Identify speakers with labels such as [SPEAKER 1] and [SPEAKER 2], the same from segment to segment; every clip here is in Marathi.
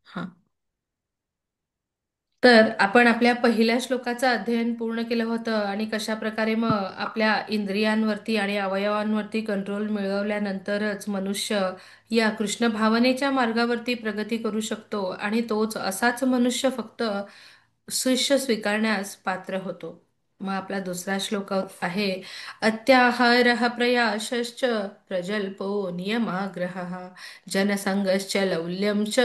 [SPEAKER 1] हां. तर आपण आपल्या पहिल्या श्लोकाचं अध्ययन पूर्ण केलं होतं आणि कशा प्रकारे मग आपल्या इंद्रियांवरती आणि अवयवांवरती कंट्रोल मिळवल्यानंतरच मनुष्य या कृष्ण भावनेच्या मार्गावरती प्रगती करू शकतो आणि तोच असाच मनुष्य फक्त शिष्य स्वीकारण्यास पात्र होतो. मग आपला दुसरा श्लोक आहे, अत्याहारः प्रयासश्च प्रजल्पो नियमाग्रहः जनसंगश्च लौल्यं च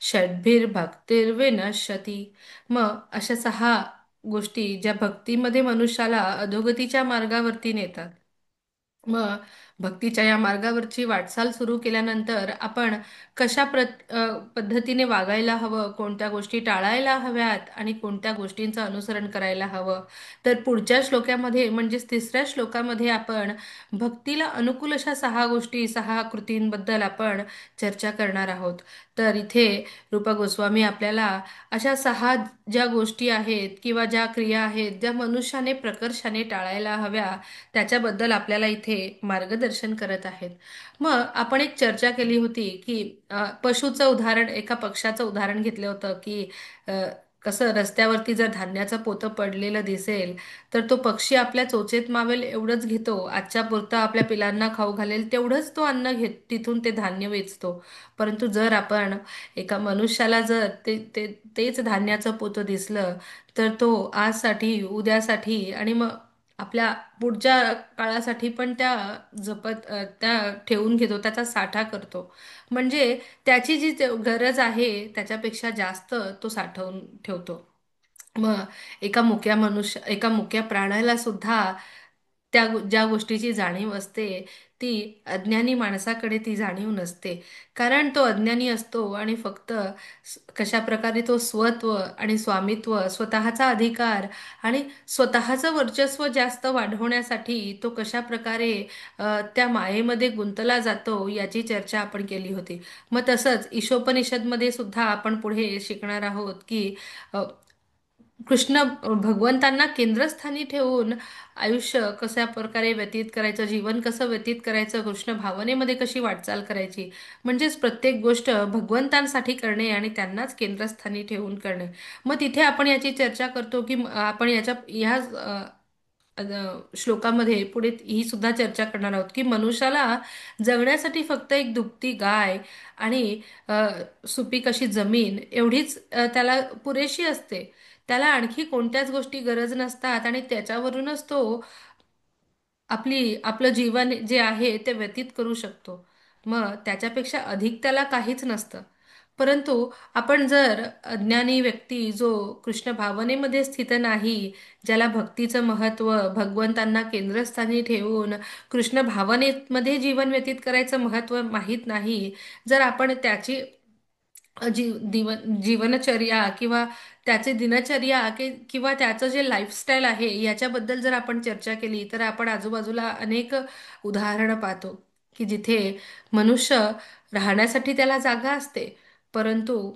[SPEAKER 1] षड्भिर्भक्तिर्विनश्यती. मग अशा सहा गोष्टी ज्या भक्तीमध्ये मनुष्याला अधोगतीच्या मार्गावरती नेतात. मग भक्तीच्या या मार्गावरची वाटचाल सुरू केल्यानंतर आपण पद्धतीने वागायला हवं, कोणत्या गोष्टी टाळायला हव्यात आणि कोणत्या गोष्टींचं अनुसरण करायला हवं. तर पुढच्या श्लोकामध्ये म्हणजेच तिसऱ्या श्लोकामध्ये आपण भक्तीला अनुकूल अशा सहा गोष्टी, सहा कृतींबद्दल आपण चर्चा करणार आहोत. तर इथे रूपा गोस्वामी आपल्याला अशा सहा ज्या गोष्टी आहेत किंवा ज्या क्रिया आहेत ज्या मनुष्याने प्रकर्षाने टाळायला हव्या, त्याच्याबद्दल आपल्याला इथे मार्गदर्शन करत आहेत. मग आपण एक चर्चा केली होती की पशुचं उदाहरण, एका पक्षाचं उदाहरण घेतलं होतं की अ, कसं रस्त्यावरती जर धान्याचं पोतं पडलेलं दिसेल तर तो पक्षी आपल्या चोचेत मावेल एवढंच घेतो, आजच्या पुरता आपल्या पिलांना खाऊ घालेल तेवढंच तो अन्न घेत तिथून ते धान्य वेचतो. परंतु जर आपण एका मनुष्याला जर तेच धान्याचं पोतं दिसलं तर तो आजसाठी, उद्यासाठी आणि मग आपल्या पुढच्या काळासाठी पण त्या ठेवून घेतो, त्याचा साठा करतो. म्हणजे त्याची जी गरज आहे त्याच्यापेक्षा जास्त तो साठवून ठेवतो. मग एका मुक्या प्राण्याला सुद्धा ज्या गोष्टीची जाणीव असते ती अज्ञानी माणसाकडे ती जाणीव नसते. कारण तो अज्ञानी असतो आणि फक्त कशा प्रकारे तो स्वत्व आणि स्वामित्व, स्वतःचा अधिकार आणि स्वतःचं वर्चस्व जास्त वाढवण्यासाठी तो कशा प्रकारे त्या मायेमध्ये गुंतला जातो याची चर्चा आपण केली होती. मग तसंच ईशोपनिषदमध्ये सुद्धा आपण पुढे शिकणार आहोत की कृष्ण भगवंतांना केंद्रस्थानी ठेवून आयुष्य कशा प्रकारे व्यतीत करायचं, जीवन कसं व्यतीत करायचं, कृष्ण भावनेमध्ये कशी वाटचाल करायची. म्हणजेच प्रत्येक गोष्ट भगवंतांसाठी करणे आणि त्यांनाच केंद्रस्थानी ठेवून करणे. मग तिथे आपण याची चर्चा करतो की आपण श्लोकामध्ये पुढे ही सुद्धा चर्चा करणार आहोत की मनुष्याला जगण्यासाठी फक्त एक दुभती गाय आणि अ, सुपीक अशी जमीन एवढीच त्याला पुरेशी असते. त्याला आणखी कोणत्याच गोष्टी गरज नसतात आणि त्याच्यावरूनच तो आपलं जीवन जे आहे ते व्यतीत करू शकतो. मग त्याच्यापेक्षा अधिक त्याला काहीच नसतं. परंतु आपण जर अज्ञानी व्यक्ती जो कृष्ण भावनेमध्ये स्थित नाही, ज्याला भक्तीचं महत्त्व, भगवंतांना केंद्रस्थानी ठेवून कृष्ण भावनेमध्ये जीवन व्यतीत करायचं महत्त्व माहीत नाही, जर आपण त्याची जीवनचर्या किंवा त्याचे दिनचर्या किंवा त्याचं जे लाईफस्टाईल आहे याच्याबद्दल जर आपण चर्चा केली तर आपण आजूबाजूला अनेक उदाहरणं पाहतो की जिथे मनुष्य राहण्यासाठी त्याला जागा असते, परंतु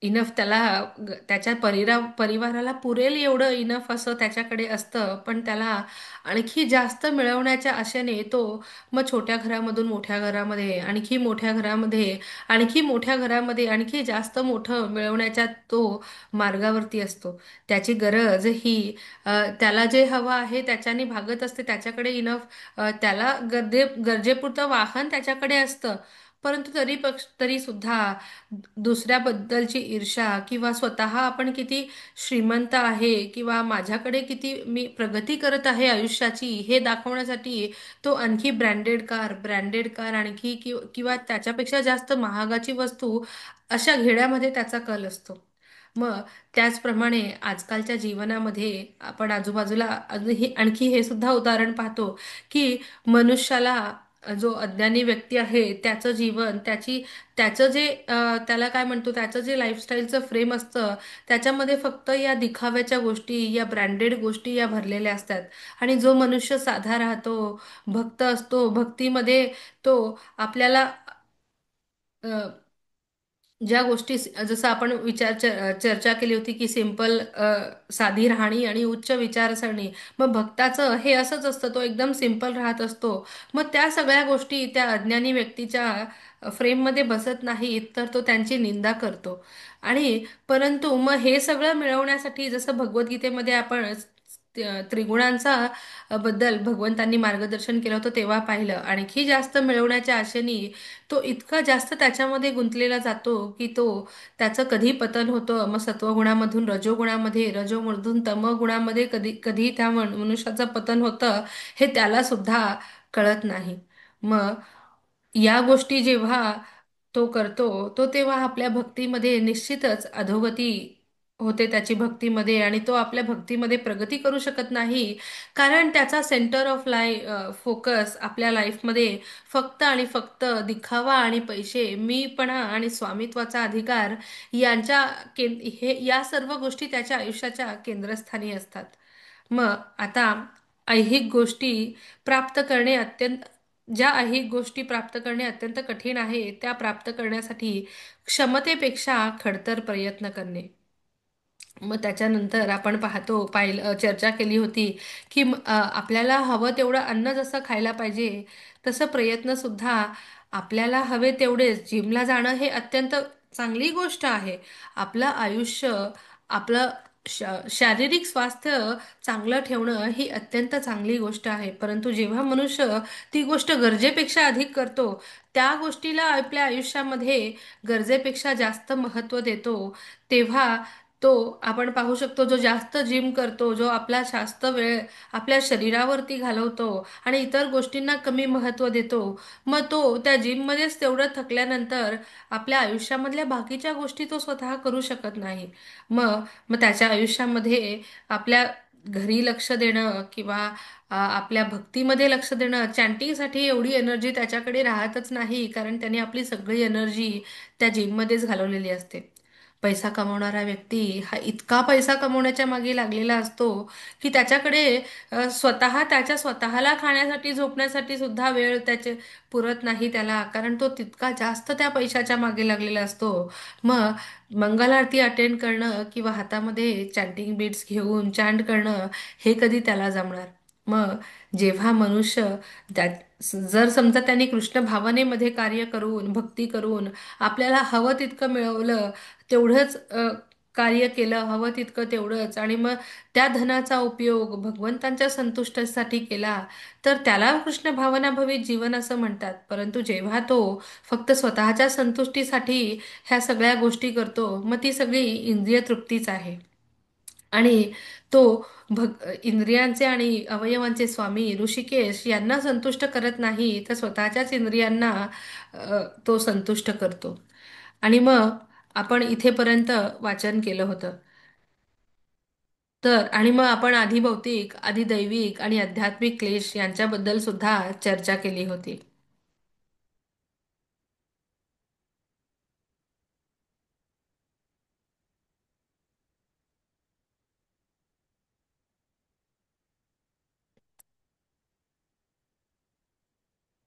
[SPEAKER 1] इनफ त्याला त्याच्या परिवाराला पुरेल एवढं इनफ असं त्याच्याकडे असतं, पण त्याला आणखी जास्त मिळवण्याच्या आशेने तो मग छोट्या घरामधून मोठ्या घरामध्ये, आणखी मोठ्या घरामध्ये, आणखी मोठ्या घरामध्ये आणखी जास्त मोठं मिळवण्याच्या तो मार्गावरती असतो. त्याची गरज ही त्याला जे हवं आहे त्याच्याने भागत असते, त्याच्याकडे इनफ त्याला गरजेपुरतं वाहन त्याच्याकडे असतं. परंतु तरी सुद्धा दुसऱ्याबद्दलची ईर्ष्या किंवा स्वतः आपण किती श्रीमंत आहे किंवा माझ्याकडे किती मी प्रगती करत आहे आयुष्याची हे दाखवण्यासाठी तो आणखी ब्रँडेड कार आणखी किंवा त्याच्यापेक्षा जास्त महागाची वस्तू अशा घेण्यामध्ये त्याचा कल असतो. मग त्याचप्रमाणे आजकालच्या जीवनामध्ये आपण आजूबाजूला आणखी हे सुद्धा उदाहरण पाहतो की मनुष्याला जो अज्ञानी व्यक्ती आहे त्याचं जीवन त्याचं जे त्याला काय म्हणतो, त्याचं जे लाईफस्टाईलचं फ्रेम असतं त्याच्यामध्ये फक्त या दिखाव्याच्या गोष्टी, या ब्रँडेड गोष्टी या भरलेल्या असतात. आणि जो मनुष्य साधा राहतो, भक्त असतो, भक्तीमध्ये तो आपल्याला ज्या गोष्टी जसं आपण चर्चा केली होती की सिंपल साधी राहणी आणि उच्च विचारसरणी. मग भक्ताचं हे असंच असतं, तो एकदम सिंपल राहत असतो. मग त्या सगळ्या गोष्टी त्या अज्ञानी व्यक्तीच्या फ्रेममध्ये बसत नाहीत, तर तो त्यांची निंदा करतो. आणि परंतु मग हे सगळं मिळवण्यासाठी जसं भगवद्गीतेमध्ये आपण त्रिगुणांचा बद्दल भगवंतांनी मार्गदर्शन केलं होतं तेव्हा पाहिलं. आणखी जास्त मिळवण्याच्या आशेने तो इतका जास्त त्याच्यामध्ये गुंतलेला जातो की तो त्याचं कधी पतन होतं, मग सत्वगुणामधून रजोगुणामध्ये, रजोमधून तमगुणामध्ये कधी कधी त्या मनुष्याचं पतन होतं हे त्याला सुद्धा कळत नाही. मग या गोष्टी जेव्हा तो करतो, तो तेव्हा आपल्या भक्तीमध्ये निश्चितच अधोगती होते त्याची भक्तीमध्ये, आणि तो आपल्या भक्तीमध्ये प्रगती करू शकत नाही. कारण त्याचा सेंटर ऑफ फोकस आपल्या लाईफमध्ये फक्त आणि फक्त दिखावा आणि पैसे, मीपणा आणि स्वामित्वाचा अधिकार यांच्या हे या सर्व गोष्टी त्याच्या आयुष्याच्या केंद्रस्थानी असतात. मग आता ऐहिक गोष्टी प्राप्त करणे अत्यंत ज्या ऐहिक गोष्टी प्राप्त करणे अत्यंत कठीण आहे, त्या प्राप्त करण्यासाठी क्षमतेपेक्षा खडतर प्रयत्न करणे. मग त्याच्यानंतर आपण चर्चा केली होती की आपल्याला हवं तेवढं अन्न जसं खायला पाहिजे, तसं प्रयत्न सुद्धा आपल्याला हवे तेवढेच. जिमला जाणं हे अत्यंत चांगली गोष्ट आहे. आपलं आयुष्य, आपलं शारीरिक स्वास्थ्य चांगलं ठेवणं ही अत्यंत चांगली गोष्ट आहे. परंतु जेव्हा मनुष्य ती गोष्ट गरजेपेक्षा अधिक करतो, त्या गोष्टीला आपल्या आयुष्यामध्ये गरजेपेक्षा जास्त महत्त्व देतो, तेव्हा तो आपण पाहू शकतो, जो जास्त जिम करतो, जो आपला जास्त वेळ आपल्या शरीरावरती घालवतो आणि इतर गोष्टींना कमी महत्त्व देतो, मग तो त्या जिममध्येच तेवढं थकल्यानंतर आपल्या आयुष्यामधल्या बाकीच्या गोष्टी तो स्वतः करू शकत नाही. मग मग त्याच्या आयुष्यामध्ये आपल्या घरी लक्ष देणं किंवा आपल्या भक्तीमध्ये लक्ष देणं, चॅन्टिंगसाठी एवढी एनर्जी त्याच्याकडे राहतच नाही, कारण त्याने आपली सगळी एनर्जी त्या जिममध्येच घालवलेली असते. पैसा कमवणारा व्यक्ती हा इतका पैसा कमवण्याच्या मागे लागलेला असतो की त्याच्याकडे त्याच्या स्वतःला खाण्यासाठी झोपण्यासाठी सुद्धा वेळ त्याचे पुरत नाही त्याला, कारण तो तितका जास्त त्या पैशाच्या मागे लागलेला असतो. मग मंगलारती अटेंड करणं किंवा हातामध्ये चॅन्टिंग बीट्स घेऊन चॅन्ट करणं हे कधी त्याला जमणार? मग जेव्हा मनुष्य त्या जर समजा त्यांनी कृष्ण भावनेमध्ये कार्य करून भक्ती करून आपल्याला हवं तितकं मिळवलं, तेवढंच कार्य केलं हवं तितकं तेवढंच, आणि मग त्या धनाचा उपयोग भगवंतांच्या संतुष्टीसाठी केला, तर त्याला कृष्ण भावनाभवित जीवन असं म्हणतात. परंतु जेव्हा तो फक्त स्वतःच्या संतुष्टीसाठी ह्या सगळ्या गोष्टी करतो, मग ती सगळी इंद्रिय तृप्तीच आहे. आणि तो इंद्रियांचे आणि अवयवांचे स्वामी ऋषिकेश यांना संतुष्ट करत नाही, तर स्वतःच्याच इंद्रियांना तो संतुष्ट करतो. आणि मग आपण इथेपर्यंत वाचन केलं होतं. आणि मग आपण आधी भौतिक, आधी दैविक आणि आध्यात्मिक क्लेश यांच्याबद्दल सुद्धा चर्चा केली होती.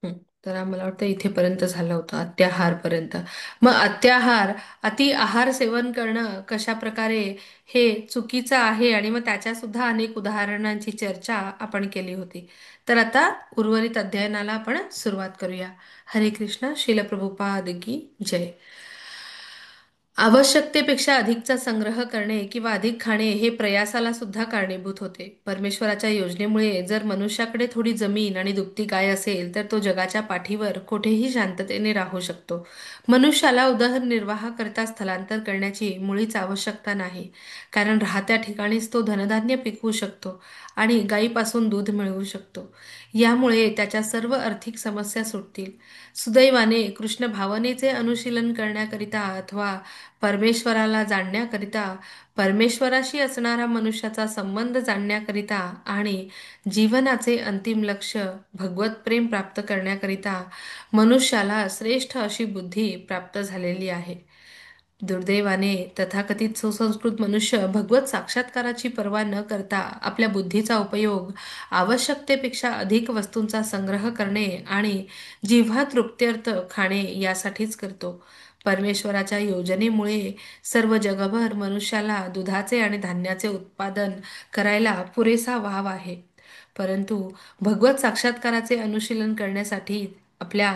[SPEAKER 1] हं. तर मला वाटतं इथेपर्यंत झालं होतं अत्याहारपर्यंत. मग अति आहार सेवन करणं कशा प्रकारे हे चुकीचं आहे, आणि मग त्याच्या सुद्धा अनेक उदाहरणांची चर्चा आपण केली होती. तर आता उर्वरित अध्ययनाला आपण सुरुवात करूया. हरे कृष्ण. श्रील प्रभुपाद की जय. आवश्यकतेपेक्षा अधिकचा संग्रह करणे किंवा अधिक खाणे हे प्रयासाला सुद्धा कारणीभूत होते. परमेश्वराच्या योजनेमुळे जर मनुष्याकडे थोडी जमीन आणि दुभती गाय असेल, तर तो जगाच्या पाठीवर कोठेही शांततेने राहू शकतो. मनुष्याला उदरनिर्वाह करता स्थलांतर करण्याची मुळीच आवश्यकता नाही, कारण राहत्या ठिकाणीच तो धनधान्य पिकवू शकतो आणि गायीपासून दूध मिळवू शकतो. यामुळे त्याच्या सर्व आर्थिक समस्या सुटतील. सुदैवाने कृष्ण भावनेचे अनुशीलन करण्याकरिता अथवा परमेश्वराला जाणण्याकरिता, परमेश्वराशी असणारा मनुष्याचा संबंध जाणण्याकरिता आणि जीवनाचे अंतिम लक्ष्य भगवत प्रेम प्राप्त करण्याकरिता मनुष्याला श्रेष्ठ अशी बुद्धी प्राप्त झालेली आहे. दुर्दैवाने तथाकथित सुसंस्कृत मनुष्य भगवत साक्षात्काराची पर्वा न करता आपल्या बुद्धीचा उपयोग आवश्यकतेपेक्षा अधिक वस्तूंचा संग्रह करणे आणि जिव्हा तृप्त्यर्थ खाणे यासाठीच करतो. परमेश्वराच्या योजनेमुळे सर्व जगभर मनुष्याला दुधाचे आणि धान्याचे उत्पादन करायला पुरेसा वाव आहे. परंतु भगवत साक्षात्काराचे अनुशीलन करण्यासाठी आपल्या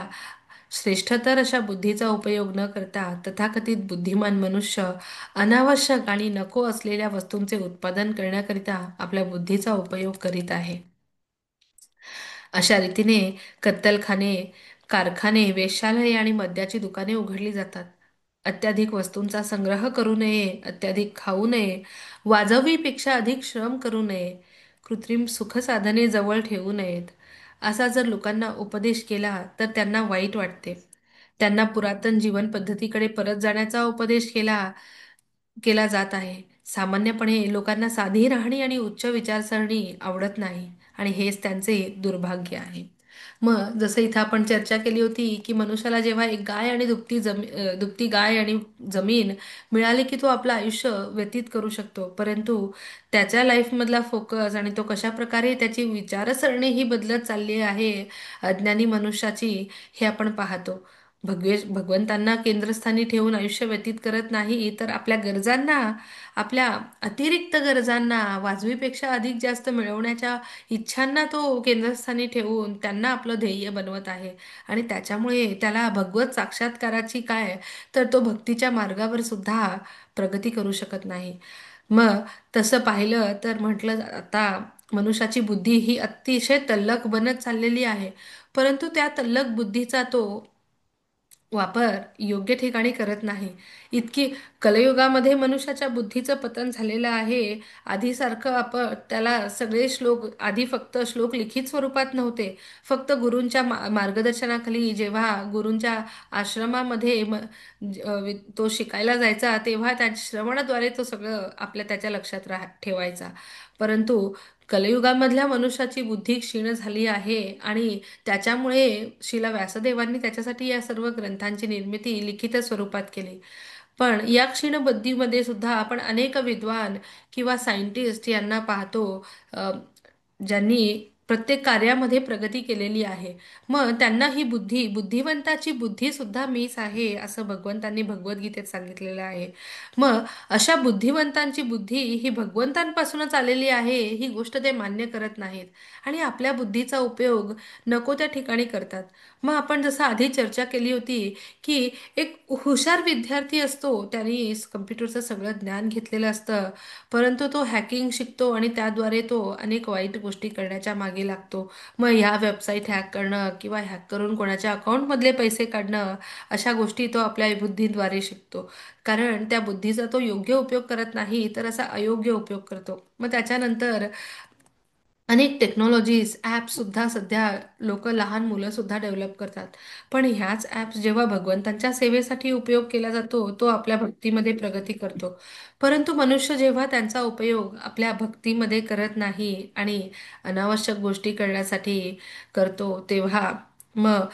[SPEAKER 1] श्रेष्ठतर अशा बुद्धीचा उपयोग न करता तथाकथित बुद्धिमान मनुष्य अनावश्यक आणि नको असलेल्या वस्तूंचे उत्पादन करण्याकरिता आपल्या बुद्धीचा उपयोग करीत आहे. अशा रीतीने कत्तलखाने, कारखाने, वेश्यालये आणि मद्याची दुकाने उघडली जातात. अत्याधिक वस्तूंचा संग्रह करू नये, अत्याधिक खाऊ नये, वाजवीपेक्षा अधिक श्रम करू नये, कृत्रिम सुखसाधने जवळ ठेवू नयेत, असा जर लोकांना उपदेश केला तर त्यांना वाईट वाटते. त्यांना पुरातन जीवन पद्धतीकडे परत जाण्याचा उपदेश केला जात आहे. सामान्यपणे लोकांना साधी राहणी आणि उच्च विचारसरणी आवडत नाही आणि हेच त्यांचे दुर्भाग्य आहे. मग जसं इथं आपण चर्चा केली होती की मनुष्याला जेव्हा एक गाय आणि दुभती गाय आणि जमीन मिळाली की तो आपलं आयुष्य व्यतीत करू शकतो. परंतु त्याच्या लाईफमधला फोकस आणि तो कशा प्रकारे त्याची विचारसरणी ही बदलत चालली आहे अज्ञानी मनुष्याची, हे आपण पाहतो. भगवंतांना केंद्रस्थानी ठेवून आयुष्य व्यतीत करत नाही तर आपल्या गरजांना, आपल्या अतिरिक्त गरजांना, वाजवीपेक्षा अधिक जास्त मिळवण्याच्या इच्छांना तो केंद्रस्थानी ठेवून त्यांना आपलं ध्येय बनवत आहे. आणि त्याच्यामुळे त्याला भगवत साक्षात्काराची काय, तर तो भक्तीच्या मार्गावर सुद्धा प्रगती करू शकत नाही. मग तसं पाहिलं तर म्हटलं आता मनुष्याची बुद्धी ही अतिशय तल्लख बनत चाललेली आहे. परंतु त्या तल्लख बुद्धीचा तो वापर योग्य ठिकाणी करत नाही. इतकी कलयुगामध्ये मनुष्याच्या बुद्धीचं पतन झालेलं आहे. आधीसारखं आपण त्याला सगळे श्लोक, आधी फक्त श्लोक लिखित स्वरूपात नव्हते. फक्त गुरूंच्या मार्गदर्शनाखाली जेव्हा गुरूंच्या आश्रमामध्ये तो शिकायला जायचा तेव्हा त्या श्रवणाद्वारे तो सगळं त्याच्या लक्षात ठेवायचा. परंतु कलियुगामधल्या मनुष्याची बुद्धी क्षीण झाली आहे आणि त्याच्यामुळे शिला व्यासदेवांनी त्याच्यासाठी या सर्व ग्रंथांची निर्मिती लिखित स्वरूपात केली. पण या क्षीण बुद्धीमध्ये सुद्धा आपण अनेक विद्वान किंवा सायंटिस्ट यांना पाहतो, अ, ज्यांनी प्रत्येक कार्यामध्ये प्रगती केलेली आहे. मग त्यांना ही बुद्धिवंताची बुद्धी सुद्धा मीच आहे असं भगवंतांनी भगवद्गीतेत सांगितलेलं आहे. मग अशा बुद्धिवंतांची बुद्धी ही भगवंतांपासूनच आलेली आहे ही गोष्ट ते मान्य करत नाहीत आणि आपल्या बुद्धीचा उपयोग नको त्या ठिकाणी करतात. मग आपण जसं आधी चर्चा केली होती की एक हुशार विद्यार्थी असतो, त्यांनी कम्प्युटरचं सगळं ज्ञान घेतलेलं असतं, परंतु तो हॅकिंग शिकतो आणि त्याद्वारे तो अनेक वाईट गोष्टी करण्याच्या मागे लागतो. मग ह्या वेबसाईट हॅक करणं किंवा हॅक करून कोणाच्या अकाउंटमधले पैसे काढणं, अशा गोष्टी तो आपल्या बुद्धीद्वारे शिकतो. कारण त्या बुद्धीचा तो योग्य उपयोग करत नाही तर असा अयोग्य उपयोग करतो. मग त्याच्यानंतर अनेक टेक्नॉलॉजीज ॲप्स सुद्धा सध्या लोक, लहान मुलं सुद्धा डेव्हलप करतात. पण ह्याच ॲप्स जेव्हा भगवंतांच्या सेवेसाठी उपयोग केला जातो तो आपल्या भक्तीमध्ये प्रगती करतो. परंतु मनुष्य जेव्हा त्यांचा उपयोग आपल्या भक्तीमध्ये करत नाही आणि अनावश्यक गोष्टी करण्यासाठी करतो तेव्हा मग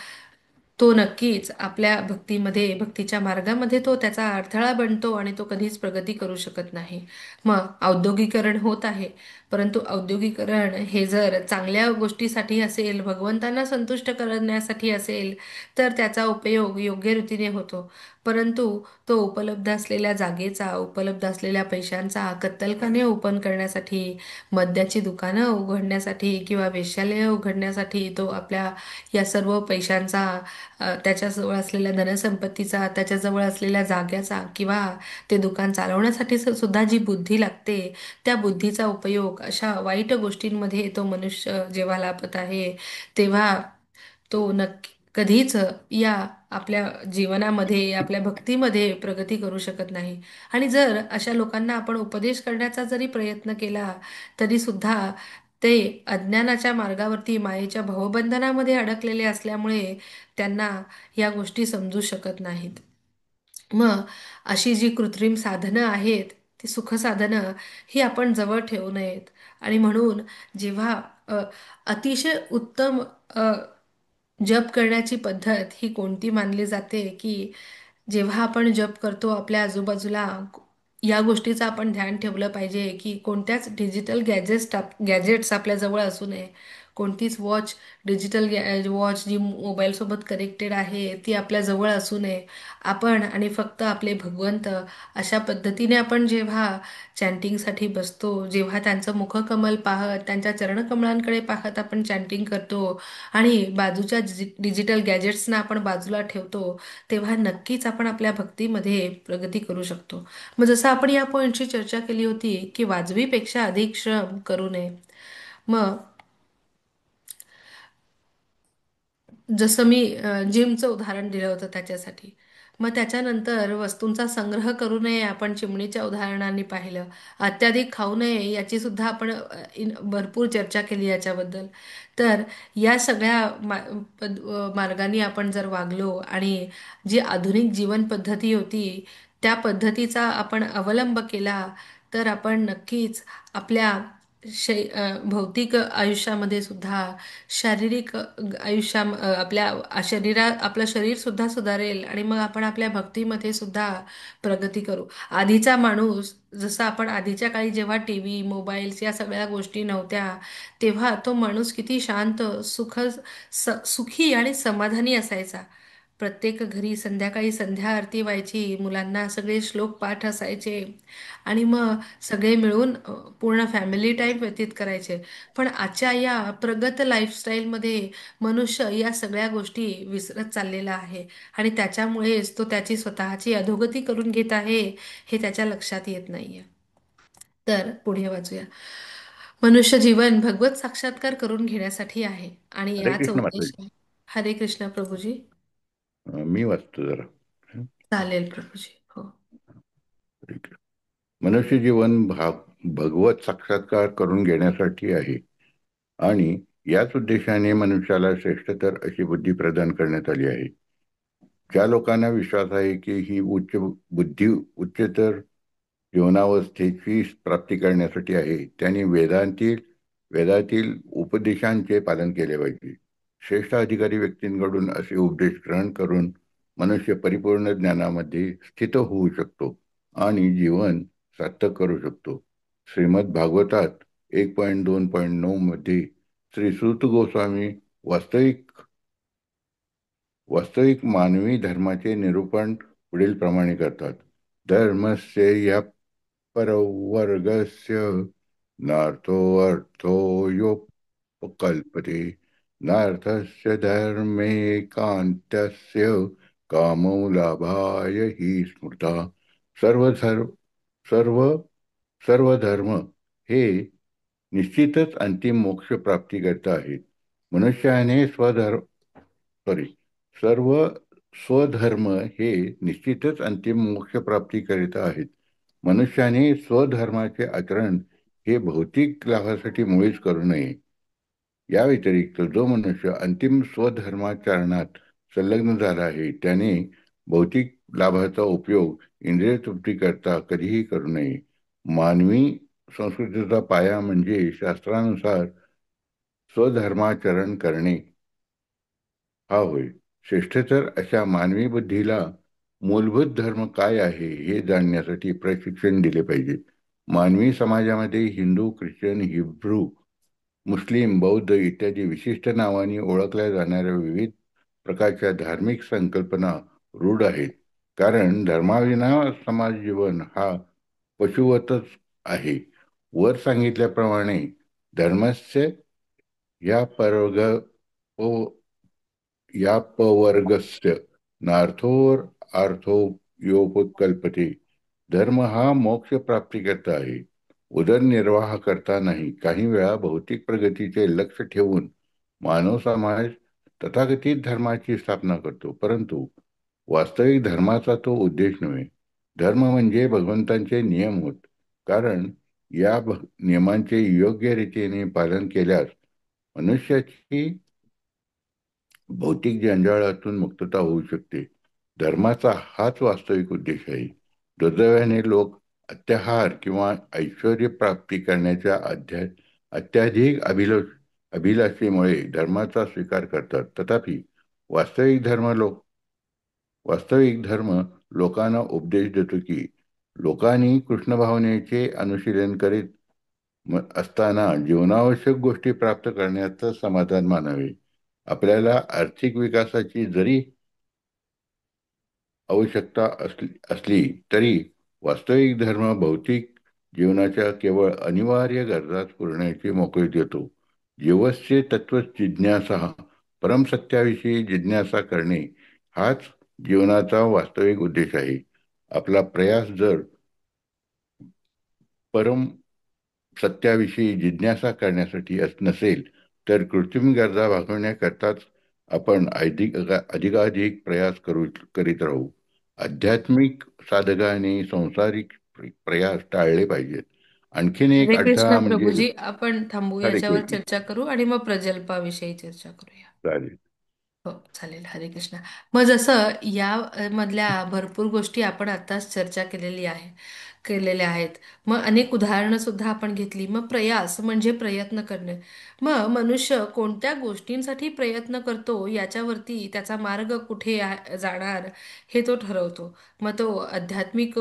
[SPEAKER 1] तो नक्कीच आपल्या भक्तीमध्ये, भक्तीच्या मार्गामध्ये तो त्याचा अडथळा बनतो आणि तो कधीच प्रगती करू शकत नाही. मग औद्योगिकरण होत आहे, परंतु औद्योगिकरण हे जर चांगल्या गोष्टीसाठी असेल, भगवंतांना संतुष्ट करण्यासाठी असेल तर त्याचा उपयोग योग्य रीतीने होतो. परंतु तो उपलब्ध असलेल्या जागेचा, उपलब्ध असलेल्या पैशांचा कत्तलखाने ओपन करण्यासाठी, मद्याची दुकानं उघडण्यासाठी किंवा वेश्यालय उघडण्यासाठी तो आपल्या या सर्व पैशांचा, त्याच्याजवळ असलेल्या धनसंपत्तीचा, त्याच्याजवळ असलेल्या जाग्याचा किंवा ते दुकान चालवण्यासाठी सुद्धा जी बुद्धी लागते त्या बुद्धीचा उपयोग अशा वाईट गोष्टींमध्ये तो मनुष्य जेव्हा लाभत आहे तेव्हा तो नक्की कधीच या आपल्या जीवनामध्ये, आपल्या भक्तीमध्ये प्रगती करू शकत नाही. आणि जर अशा लोकांना आपण उपदेश करण्याचा जरी प्रयत्न केला तरी सुद्धा ते अज्ञानाच्या मार्गावरती मायेच्या भवबंधनामध्ये अडकलेले असल्यामुळे त्यांना या गोष्टी समजू शकत नाहीत. मग अशी जी कृत्रिम साधनं आहेत, ती सुखसाधनं ही आपण जवळ ठेवू नयेत. आणि म्हणून जेव्हा अतिशय उत्तम जप करण्याची पद्धत ही कोणती मानली जाते की जेव्हा आपण जप करतो आपल्या आजूबाजूला या गोष्टीचं आपण ध्यान ठेवलं पाहिजे की कोणत्याच डिजिटल गॅजेट्स आपल्या जवळ असू नये. कोणतीच वॉच, डिजिटल वॉच जी मोबाईलसोबत कनेक्टेड आहे ती आपल्या जवळ असू नये. आपण आणि फक्त आपले भगवंत अशा पद्धतीने आपण जेव्हा चॅन्टिंगसाठी बसतो, जेव्हा त्यांचं मुखकमल पाहत, त्यांच्या चरणकमळांकडे पाहत आपण चॅन्टिंग करतो आणि बाजूच्या डिजिटल गॅजेट्सना आपण बाजूला ठेवतो, तेव्हा नक्कीच आपण आपल्या भक्तीमध्ये प्रगती करू शकतो. मग जसं आपण या पॉईंटची चर्चा केली होती की वाजवीपेक्षा अधिक श्रम करू नये. मग जसं मी जिमचं उदाहरण दिलं होतं त्याच्यासाठी. मग त्याच्यानंतर वस्तूंचा संग्रह करू नये आपण चिमणीच्या उदाहरणांनी पाहिलं. अत्याधिक खाऊ नये याची सुद्धा आपण भरपूर चर्चा केली याच्याबद्दल. तर या सगळ्या मार्गाने आपण जर वागलो आणि जी आधुनिक जीवन पद्धती होती त्या पद्धतीचा आपण अवलंब केला, तर आपण नक्कीच आपल्या भौतिक आयुष्यामध्ये सुद्धा शारीरिक आपल्या आपलं शरीर सुद्धा सुधारेल आणि मग आपण आपल्या भक्तीमध्ये सुद्धा प्रगती करू. आधीचा माणूस, जसं आपण आधीच्या काळी जेव्हा टीव्ही, मोबाईल्स या सगळ्या गोष्टी नव्हत्या, तेव्हा तो माणूस किती शांत, सुखी आणि समाधानी असायचा. प्रत्येक घरी संध्याकाळी संध्या आरती व्हायची, मुलांना सगळे श्लोक पाठ असायचे आणि मग सगळे मिळून पूर्ण फॅमिली टाईम व्यतीत करायचे. पण आजच्या या प्रगत लाईफस्टाईलमध्ये मनुष्य या सगळ्या गोष्टी विसरत चाललेला आहे आणि त्याच्यामुळेच तो त्याची स्वतःची अधोगती करून घेत आहे हे त्याच्या लक्षात येत नाहीये. तर पुढे वाचूया. मनुष्य जीवन भगवत साक्षात्कार करून घेण्यासाठी आहे आणि
[SPEAKER 2] हरे
[SPEAKER 1] याच
[SPEAKER 2] कृष्ण
[SPEAKER 1] उद्देश.
[SPEAKER 2] माताजी.
[SPEAKER 1] हरे कृष्ण प्रभूजी.
[SPEAKER 2] मी वाचतो जरा. हं.
[SPEAKER 1] चालेल प्रभूजी, हो.
[SPEAKER 2] ठीक आहे. मनुष्य जीवन भगवत साक्षात्कार करून घेण्यासाठी आहे आणि याच उद्देशाने मनुष्याला श्रेष्ठतर अशी बुद्धी प्रदान करण्यात आली आहे. ज्या लोकांना विश्वास आहे की ही उच्चतर जीवनावस्थेची प्राप्ती करण्यासाठी आहे, त्यांनी वेदातील उपदेशांचे पालन केले पाहिजे. श्रेष्ठ अधिकारी व्यक्तींकडून असे उपदेश ग्रहण करून मनुष्य परिपूर्ण ज्ञानामध्ये स्थित होऊ शकतो आणि जीवन सार्थक करू शकतो. श्रीमद भागवतात 1.2.9 मध्ये श्री सूत गोस्वामी वास्तविक वास्तविक मानवी धर्माचे निरूपण पुढील प्रमाणे करतात. धर्मस्य या परवर्गस्य नार्थो अर्थो योपकल्पते नार्थस्य धर्मे कान्त्यस्य कामो लाभाय हि स्मृता. सर्वधर्म सर्व सर्वधर्म हे निश्चितच अंतिम मोक्ष प्राप्ती करता आहेत. मनुष्याने सॉरी सर्व स्वधर्म हे निश्चितच अंतिम मोक्ष प्राप्ती करिता आहेत. मनुष्याने स्वधर्माचे आचरण हे भौतिक लाभासाठी मुळीच करू नये. या व्यतिरिक्त जो मनुष्य अंतिम स्वधर्माचरणात संलग्न झाला आहे त्याने भौतिक लाभाचा उपयोग इंद्रिय तृप्ती करता कधीही करू नये. मानवी संस्कृतीचा पाया म्हणजे शास्त्रानुसार स्वधर्माचरण करणे हा होय. श्रेष्ठतर अशा मानवी बुद्धीला मूलभूत धर्म काय आहे हे जाणण्यासाठी प्रशिक्षण दिले पाहिजे. मानवी समाजामध्ये हिंदू, ख्रिश्चन, हिब्रू, मुस्लिम, बौद्ध इत्यादी विशिष्ट नावांनी ओळखल्या जाणाऱ्या विविध प्रकारच्या धार्मिक संकल्पना रूढ आहेत. कारण धर्माविना समाज जीवन हा पशुवतच आहे. वर सांगितल्याप्रमाणे धर्मस्य या यापवर्गस्य नार्थोर अर्थोपकल्पते. धर्म हा मोक्ष प्राप्तीकरता आहे, उदरनिर्वाह करता नाही. काही वेळा भौतिक प्रगतीचे लक्ष ठेवून मानव समाज तथाकथित धर्माची स्थापना करतो, परंतु वास्तविक धर्माचा तो उद्देश नव्हे. धर्म म्हणजे भगवंतांचे नियम होत. कारण या नियमांचे योग्य रीतीने पालन केल्यास मनुष्याची भौतिक जंजाळातून मुक्तता होऊ शकते. धर्माचा हाच वास्तविक उद्देश आहे. दुर्दैवाने लोक अत्याहार किंवा ऐश्वर प्राप्ती करण्याच्या अत्याधिक अभिलाषेमुळे धर्माचा स्वीकार करतात. तथापि वास्तविक धर्म लोकांना उपदेश देतो की लोकांनी कृष्ण भावनेचे अनुशीलन करीत असताना जीवनावश्यक गोष्टी प्राप्त करण्याचं समाधान मानावे. आपल्याला आर्थिक विकासाची जरी आवश्यकता असली तरी वास्तविक धर्म भौतिक जीवनाच्या केवळ अनिवार्य गरजा पुरवण्याची मोकळीक देतो. जीवस्य तत्व जिज्ञासा, परमसत्याविषयी जिज्ञासा करणे हाच जीवनाचा वास्तविक उद्देश आहे. आपला प्रयास जर परम सत्याविषयी जिज्ञासा करण्यासाठी नसेल, तर कृत्रिम गरजा भागवण्याकरताच आपण अधिकाधिक प्रयास करीत राहू. आध्यात्मिक साधकाने सांसारिक प्रयास टाळले पाहिजेत. आणखीन एक
[SPEAKER 1] हरे कृष्ण
[SPEAKER 2] अडथळा म्हणजे
[SPEAKER 1] प्रभूजी, आपण थांबू,
[SPEAKER 2] हरे
[SPEAKER 1] याच्यावर
[SPEAKER 2] कृष्ण.
[SPEAKER 1] चर्चा करू आणि मग प्रजल्पाविषयी चर्चा करूया.
[SPEAKER 2] चालेल.
[SPEAKER 1] हो, चालेल. हरे कृष्ण. मग जसं या मधल्या भरपूर गोष्टी आपण आताच चर्चा केलेल्या आहेत. मग अनेक उदाहरणं सुद्धा आपण घेतली. मग प्रयास म्हणजे प्रयत्न करणे. मग मनुष्य कोणत्या गोष्टींसाठी प्रयत्न करतो याच्यावरती त्याचा मार्ग कुठे जाणार हे तो ठरवतो. मग तो आध्यात्मिक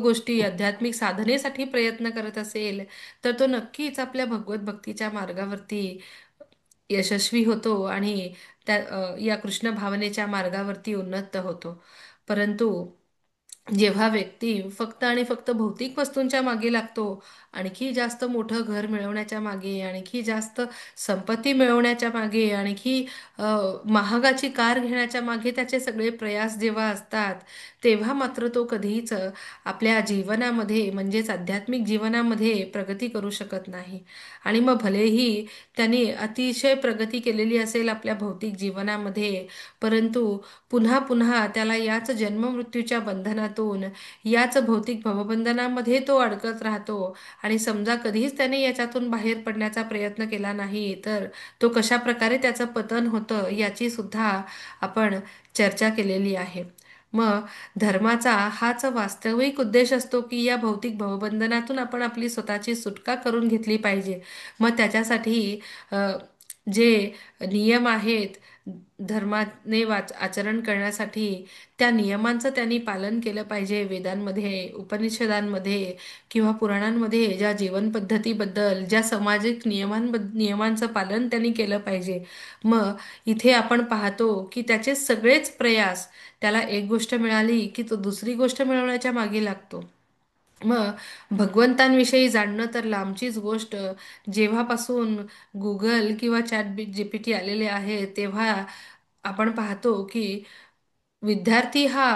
[SPEAKER 1] गोष्टी, आध्यात्मिक साधनेसाठी प्रयत्न करत असेल, तर तो नक्कीच आपल्या भगवत भक्तीच्या मार्गावरती यशस्वी होतो आणि या कृष्ण भावनेच्या मार्गावरती उन्नत होतो. परंतु जेव्हा व्यक्ती फक्त आणि फक्त भौतिक वस्तूंच्या मागे लागतो, आणखी जास्त मोठं घर मिळवण्याच्या मागे, आणखी जास्त संपत्ती मिळवण्याच्या मागे, आणखी अ, महागाची कार घेण्याच्या मागे त्याचे सगळे प्रयास जेव्हा असतात, तेव्हा मात्र तो कधीच आपल्या जीवनामध्ये म्हणजेच आध्यात्मिक जीवनामध्ये प्रगती करू शकत नाही. आणि मग भलेही त्यांनी अतिशय प्रगती केलेली असेल आपल्या भौतिक जीवनामध्ये, परंतु पुन्हा पुन्हा त्याला याच जन्ममृत्यूच्या बंधनातून, याच भौतिक भवबंधनामध्ये तो अडकत राहतो. आणि समजा कधीच त्याने याच्यातून बाहेर पडण्याचा प्रयत्न केला नाही, तर तो कशा प्रकारे त्याचं पतन होतं याची सुद्धा आपण चर्चा केलेली आहे. मग धर्माचा हाच वास्तविक उद्देश असतो की या भौतिक भवबंधनातून आपण आपली स्वतःची सुटका करून घेतली पाहिजे. मग त्याच्यासाठी अ, जे नियम आहेत धर्माने आचरण करण्यासाठी, त्या नियमांचं त्यांनी पालन केलं पाहिजे. वेदांमध्ये, उपनिषदांमध्ये किंवा पुराणांमध्ये ज्या जीवन पद्धतीबद्दल, ज्या सामाजिक नियमांचं पालन त्यांनी केलं पाहिजे. मग इथे आपण पाहतो की त्याचे सगळेच प्रयास, त्याला एक गोष्ट मिळाली की तो दुसरी गोष्ट मिळवण्याच्या मागे लागतो. मग भगवंतांविषयी जाणणं तर लांबचीच गोष्ट. जेव्हापासून गुगल किंवा जीपीटी आलेले आहे, तेव्हा आपण पाहतो की विद्यार्थी हा,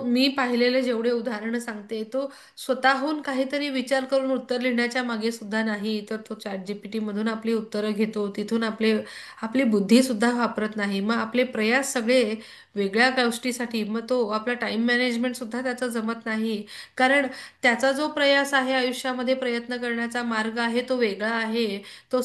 [SPEAKER 1] मी पाहिलेले जेवढे उदाहरणं सांगते, तो स्वतःहून काहीतरी विचार करून उत्तर लिहिण्याच्या मागे सुद्धा नाही, तर तो चॅट जीपीटी मधून आपली उत्तरं घेतो. तिथून आपली बुद्धी सुद्धा वापरत नाही. मग आपले प्रयास सगळे वेगळ्या गोष्टीसाठी, मग तो आपला टाइम मॅनेजमेंट सुद्धा त्याचा जमत नाही. कारण त्याचा जो प्रयास आहे आयुष्यामध्ये, प्रयत्न करण्याचा मार्ग आहे तो वेगळा आहे. तो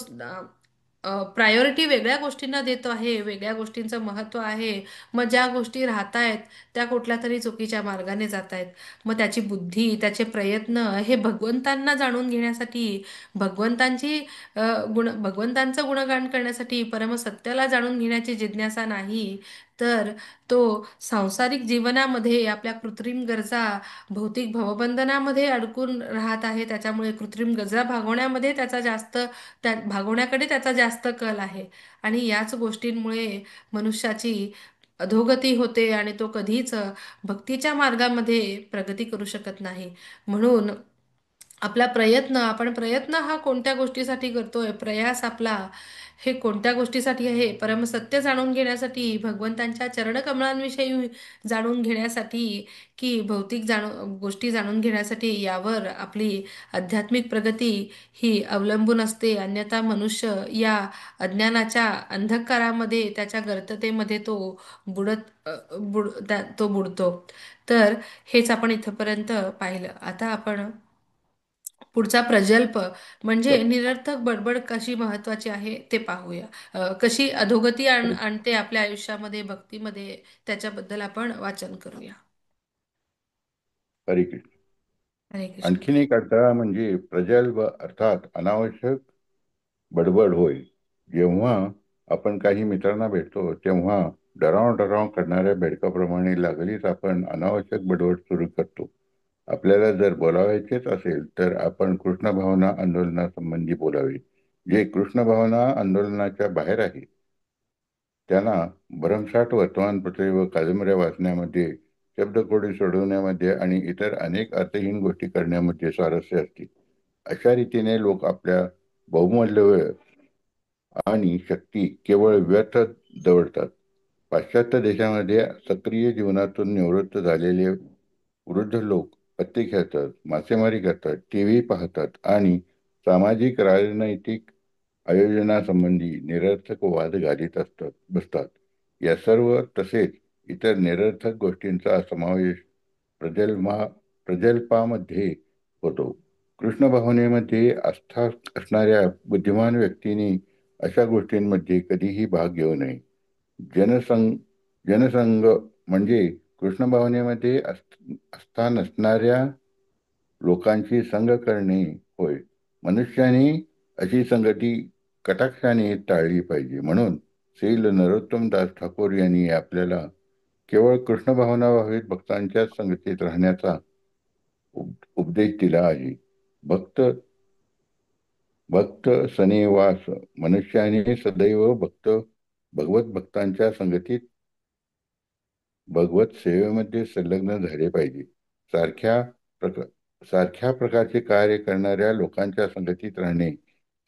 [SPEAKER 1] प्रायोरिटी वेगळ्या गोष्टींना देतो आहे, वेगळ्या गोष्टींचं महत्त्व आहे. मग ज्या गोष्टी राहतायत त्या कुठल्या तरी चुकीच्या मार्गाने जात आहेत. मग त्याची बुद्धी, त्याचे प्रयत्न हे भगवंतांना जाणून घेण्यासाठी, भगवंतांची भगवंतांचं गुणगान करण्यासाठी, परमसत्याला जाणून घेण्याची जिज्ञासा नाही, तर तो सांसारिक जीवनामध्ये आपल्या कृत्रिम गरजा, भौतिक भवबंधनामध्ये अडकून राहत आहे. त्याच्यामुळे कृत्रिम गरजा भागवण्यामध्ये भागवण्याकडे त्याचा जास्त कल आहे. आणि याच गोष्टींमुळे मनुष्याची अधोगती होते आणि तो कधीच भक्तीच्या मार्गामध्ये प्रगती करू शकत नाही. म्हणून आपण प्रयत्न हा कोणत्या गोष्टीसाठी करतोय, प्रयास आपला हे कोणत्या गोष्टीसाठी आहे, परमसत्य जाणून घेण्यासाठी, भगवंतांच्या चरणकमळांविषयी जाणून घेण्यासाठी, की गोष्टी जाणून घेण्यासाठी, यावर आपली आध्यात्मिक प्रगती ही अवलंबून असते. अन्यथा मनुष्य या अज्ञानाच्या अंधकारामध्ये, त्याच्या गर्ततेमध्ये तो तो बुडतो. तर हेच आपण इथपर्यंत पाहिलं. आता आपण पुढचा प्रजल्प म्हणजे निरर्थक बडबड कशी महत्वाची आहे ते पाहूया. कशी अधोगती
[SPEAKER 2] हरे
[SPEAKER 1] आणते आपल्या आयुष्यामध्ये, भक्तीमध्ये, त्याच्याबद्दल आपण वाचन करूया.
[SPEAKER 2] हरे कृष्ण.
[SPEAKER 1] हरे कृष्ण.
[SPEAKER 2] आणखीन एक अडथळा म्हणजे प्रजल्प अर्थात अनावश्यक बडबड होय. जेव्हा आपण काही मित्रांना भेटतो तेव्हा डराव डराव करणाऱ्या बेडकाप्रमाणे लागलीच आपण अनावश्यक बडबड सुरू करतो. आपल्याला जर बोलावायचेच असेल तर आपण कृष्ण भावना आंदोलनासंबंधी बोलावे. जे कृष्ण भावना आंदोलनाच्या बाहेर आहे त्यांना भरमसाठ वर्तमानपत्रे व कादंबऱ्या वाचण्यामध्ये, शब्दकोडी सोडवण्यामध्ये आणि इतर अनेक अर्थहीन गोष्टी करण्यामध्ये स्वारस्य असते. अशा रीतीने लोक आपल्या बहुमूल्य वेळ आणि शक्ती केवळ व्यर्थ दवडतात. पाश्चात्य देशामध्ये सक्रिय जीवनातून निवृत्त झालेले वृद्ध लोक पत्ते खेळतात, मासेमारी करतात, टीव्ही पाहतात आणि सामाजिक राजनैतिक आयोजनासंबंधी निरर्थक वाद घालीत बसतात. या सर्व तसेच इतर निरर्थक गोष्टींचा समावेश प्रजन्मा प्रजल्पामध्ये होतो. कृष्ण भावनेमध्ये आस्था असणाऱ्या बुद्धिमान व्यक्तींनी अशा गोष्टींमध्ये कधीही भाग घेऊ नये. जनसंघ जनसंघ म्हणजे कृष्ण भावनेमध्ये आस्था नसणाऱ्या लोकांची संग करणे होय. मनुष्याने अशी संगती कटाक्षाने टाळली पाहिजे. म्हणून श्री नरोत्तम दास ठाकूर यांनी आपल्याला केवळ कृष्ण भावना भावित भक्तांच्याच संगतीत राहण्याचा उपदेश दिला आहे. भक्त भक्त सनेवास मनुष्याने सदैव भगवत भक्तांच्या संगतीत भगवत सेवेमध्ये संलग्न झाले पाहिजे. सारख्या प्रक सारख्या प्रकारचे कार्य करणाऱ्या लोकांच्या संगतीत राहणे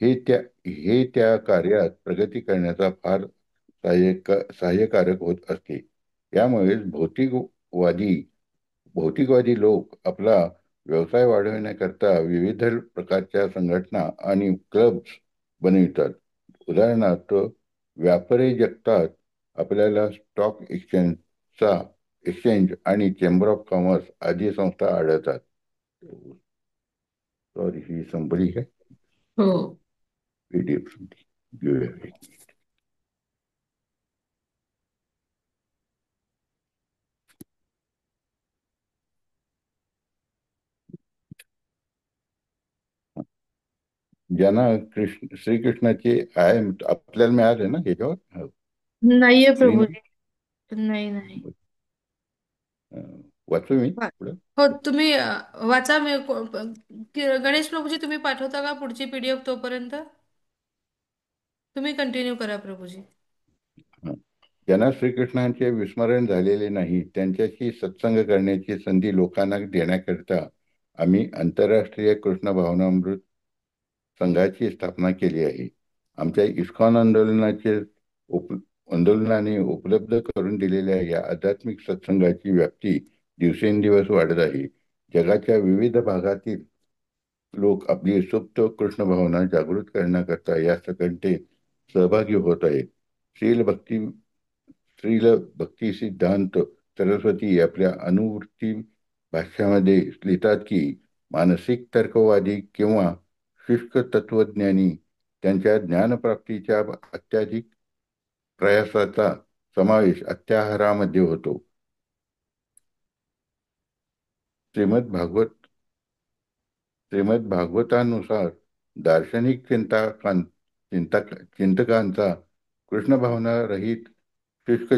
[SPEAKER 2] हे त्या कार्यात प्रगती करण्याचा फार सहाय्यकारक होत असते. यामुळेच भौतिकवादी लोक आपला व्यवसाय वाढवण्याकरता विविध प्रकारच्या संघटना आणि क्लब्स बनवितात. उदाहरणार्थ, व्यापारी जगतात आपल्याला स्टॉक एक्सचेंज आणि चेंबर ऑफ कॉमर्स आदी संस्था आढळतात. सॉरी, ही संपली है
[SPEAKER 1] हो.
[SPEAKER 2] पीडीएफ घेऊया. ज्यांना श्रीकृष्णाचे आहे आपल्याला मिळाले ना ह्याच्यावर. हो.
[SPEAKER 1] नाहीये
[SPEAKER 2] श्रीमत
[SPEAKER 1] प्रभूजी. नाही, नाही.
[SPEAKER 2] वाचू मी
[SPEAKER 1] वा-
[SPEAKER 2] पुढं.
[SPEAKER 1] हो, तुम्ही वाचा. गणेश प्रभूजी, तुम्ही पाठवता का पुढची पीडीएफ तोपर्यंत? तुम्ही कंटिन्यू करा प्रभूजी.
[SPEAKER 2] हं. ज्यांना श्रीकृष्णांचे विस्मरण झालेले नाही त्यांच्याशी सत्संग करण्याची संधी लोकांना देण्याकरिता आम्ही आंतरराष्ट्रीय कृष्ण भावनामृत संघाची स्थापना केली आहे. आमच्या इस्कॉन उप आंदोलनाने उपलब्ध करून दिलेल्या या आध्यात्मिक सत्संगाची व्याप्ती दिवसेंदिवस वाढत आहे. जगाच्या विविध भागातील लोक आपली सुप्त कृष्ण भावना जागृत करण्याकरता या संघटनेत सहभागी होत आहेत. श्रील भक्ती श्रील भक्ती सिद्धांत सरस्वती आपल्या अनुवृत्ती भाष्यामध्ये लिहितात की मानसिक तर्कवादी किंवा शुष्क तत्वज्ञानी त्यांच्या ज्ञानप्राप्तीच्या अत्याधिक प्रयासाचा समावेश अत्याहारामध्ये होतो. श्रीमद भागवत श्रीमद भागवतानुसार दार्शनिक चिंतकांचा कृष्ण भावना रहित शुष्क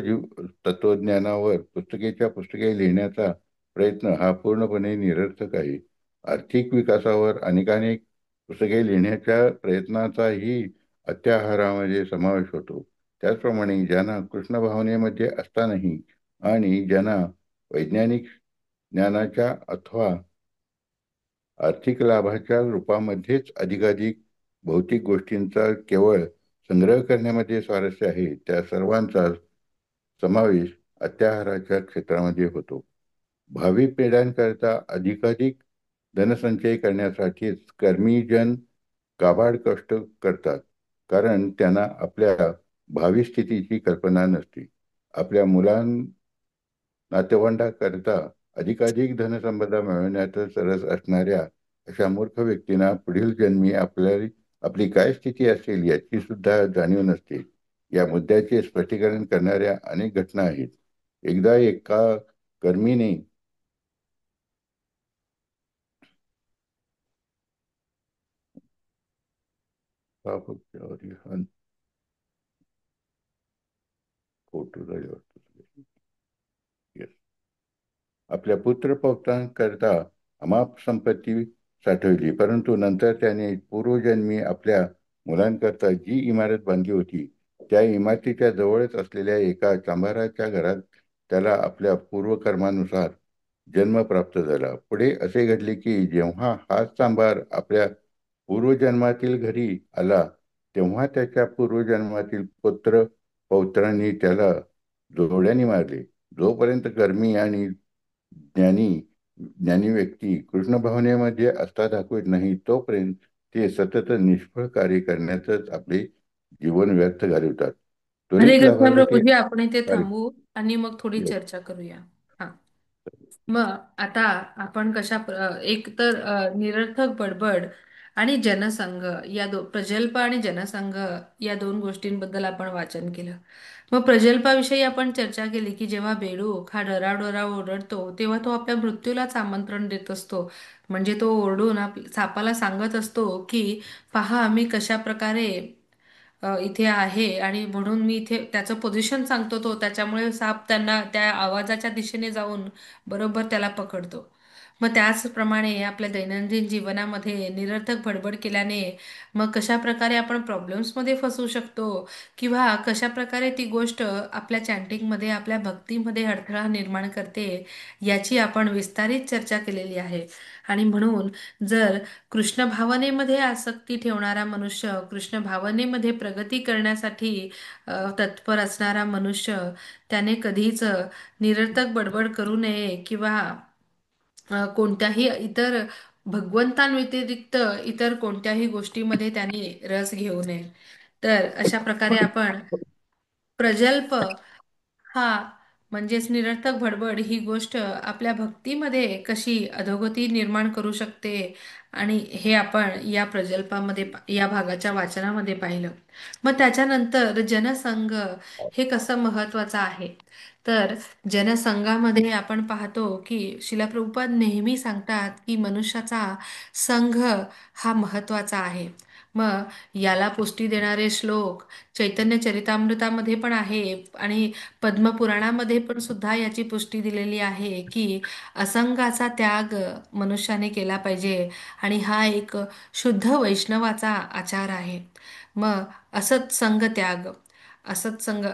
[SPEAKER 2] तत्वज्ञानावर पुस्तके लिहिण्याचा प्रयत्न हा पूर्णपणे निरर्थक आहे. आर्थिक विकासावर अनेकानेक पुस्तके लिहिण्याच्या प्रयत्नाचाही अत्याहारामध्ये समावेश होतो. त्याचप्रमाणे ज्यांना कृष्ण भावनेमध्ये असतानाही आणि ज्यांना वैज्ञानिक ज्ञानाच्या अथवा आर्थिक लाभाच्या रूपामध्येच अधिकाधिक भौतिक गोष्टींचा केवळ संग्रह करण्यामध्ये स्वारस्य आहे, त्या सर्वांचा समावेश अत्याहाराच्या क्षेत्रामध्ये होतो. भावी पिढ्यांकरता अधिकाधिक धनसंचय करण्यासाठीच कर्मी जन काबाड कष्ट करतात, कारण त्यांना आपल्या भावी स्थितीची कल्पना नसते. आपल्या नातवंडाकरता अधिकाधिक धनसंपदा मिळवण्यातच रस असणाऱ्या अशा मूर्ख व्यक्तींना पुढील जन्मी आपली काय स्थिती असेल याची सुद्धा जाणीव नसते. या मुद्द्याचे स्पष्टीकरण करणाऱ्या अनेक घटना आहेत. एकदा एका कर्मीने आपल्या पुत्र पौत्रांकरता अमाप संपत्ती साठवली, परंतु नंतर त्याने पूर्वजन्मी आपल्या मुलांकरता जी इमारत बांधली होती, त्या इमारतीच्या जवळच असलेल्या एका चांभाराच्या घरात त्याला आपल्या पूर्वकर्मानुसार जन्म प्राप्त झाला. पुढे असे घडले की जेव्हा हाच चांभार आपल्या पूर्वजन्मातील घरी आला, तेव्हा त्याच्या पूर्वजन्मातील पुत्र पौत्रांनी त्याला जोड्याने मारले. जोपर्यंत कर्मी आणि ज्ञानी ज्ञानी व्यक्ती कृष्ण भावनेमध्ये आस्था दाखवत नाही, तोपर्यंत ते सतत निष्फळ कार्य करण्यातच आपले जीवन व्यर्थ घालवतात.
[SPEAKER 1] हरे
[SPEAKER 2] त्वरित
[SPEAKER 1] कृष्ण
[SPEAKER 2] लाभासाठी
[SPEAKER 1] प्रभूजी, आपण इथे
[SPEAKER 2] कार्य.
[SPEAKER 1] थांबू आणि मग थोडी
[SPEAKER 2] Yes.
[SPEAKER 1] चर्चा करूया. हा. मग आता आपण एक तर निरर्थक बडबड आणि जनसंघ या प्रजल्प आणि जनसंघ या दोन गोष्टींबद्दल आपण वाचन केलं. मग प्रजल्पाविषयी आपण चर्चा केली की जेव्हा बेडूक हा डराडोरा ओरडतो तेव्हा तो आपल्या मृत्यूलाच आमंत्रण देत असतो. म्हणजे तो ओरडून सापाला सांगत असतो की पहा मी कशा प्रकारे इथे आहे, आणि म्हणून मी इथे त्याचं पोझिशन सांगतो तो, त्याच्यामुळे साप त्यांना त्या आवाजाच्या दिशेने जाऊन बरोबर त्याला पकडतो. मग त्याचप्रमाणे आपल्या दैनंदिन जीवनामध्ये निरर्थक बडबड केल्याने मग कशा प्रकारे आपण प्रॉब्लेम्समध्ये फसू शकतो, किंवा कशा प्रकारे ती गोष्ट आपल्या चॅन्टिंगमध्ये आपल्या भक्तीमध्ये अडथळा निर्माण करते, याची आपण विस्तारित चर्चा केलेली आहे. आणि म्हणून जर कृष्ण भावनेमध्ये आसक्ती ठेवणारा मनुष्य, कृष्ण भावनेमध्ये प्रगती करण्यासाठी तत्पर असणारा मनुष्य, त्याने कधीच निरर्थक बडबड करू नये, किंवा कोणत्याही इतर भगवंतांव्यतिरिक्त इतर कोणत्याही गोष्टीमध्ये त्याने रस घेऊ नये. तर अशा प्रकारे आपण प्रजल्प हा म्हणजेच निरर्थक भडबड ही गोष्ट आपल्या भक्तीमध्ये कशी अधोगती निर्माण करू शकते, आणि हे आपण या प्रजल्पामध्ये या भागाच्या वाचनामध्ये पाहिलं. मग त्याच्यानंतर जनसंघ हे कसं महत्वाचं आहे. तर जनसंघामध्ये आपण पाहतो की शिला प्रभुपाद नेहमी सांगतात की मनुष्याचा संघ हा महत्वाचा आहे. मग याला पुष्टी देणारे श्लोक चैतन्य चरितामृतामध्ये पण आहे, आणि पद्मपुराणामध्ये पण सुद्धा याची पुष्टी दिलेली आहे की असंगाचा त्याग मनुष्याने केला पाहिजे, आणि हा एक शुद्ध वैष्णवाचा आचार आहे. मग असत संग त्याग, असत संग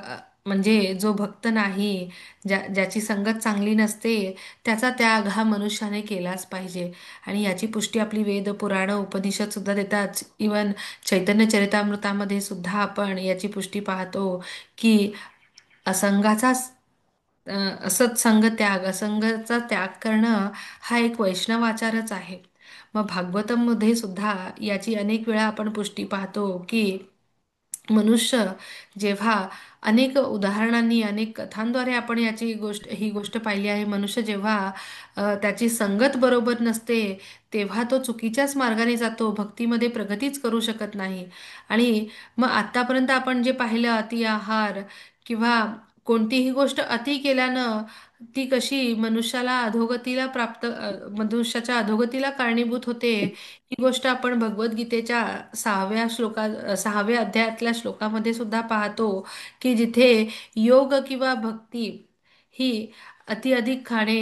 [SPEAKER 1] म्हणजे जो भक्त नाही, ज्याची संगत चांगली नसते, त्याचा त्याग हा मनुष्याने केलाच पाहिजे. आणि याची पुष्टी आपली वेद पुराण उपनिषद सुद्धा देतात. इवन चैतन्य चरितामृतामध्ये सुद्धा आपण याची पुष्टी पाहतो की असंगाचा असत्संग त्याग, असंगाचा त्याग करणं हा एक वैष्णवाचारच आहे. मग भागवतम मध्ये सुद्धा याची अनेक वेळा आपण पुष्टी पाहतो की मनुष्य जेव्हा अनेक उदाहरणांनी अनेक कथांद्वारे आपण ही गोष्ट पाहिली आहे, मनुष्य जेव्हा त्याची संगत बरोबर नसते तेव्हा तो चुकीच्याच मार्गाने जातो, भक्तीमध्ये प्रगतीच करू शकत नाही. आणि मग आतापर्यंत आपण जे पाहिलं अति आहार किंवा कोणतीही गोष्ट अति केल्यानं ती कशी मनुष्याच्या अधोगतीला कारणीभूत होते, ही गोष्ट आपण भगवद्गीतेच्या 6व्या अध्यायातल्या श्लोकामध्ये सुद्धा पाहतो की जिथे योग किंवा भक्ती ही अति अधिक खाणे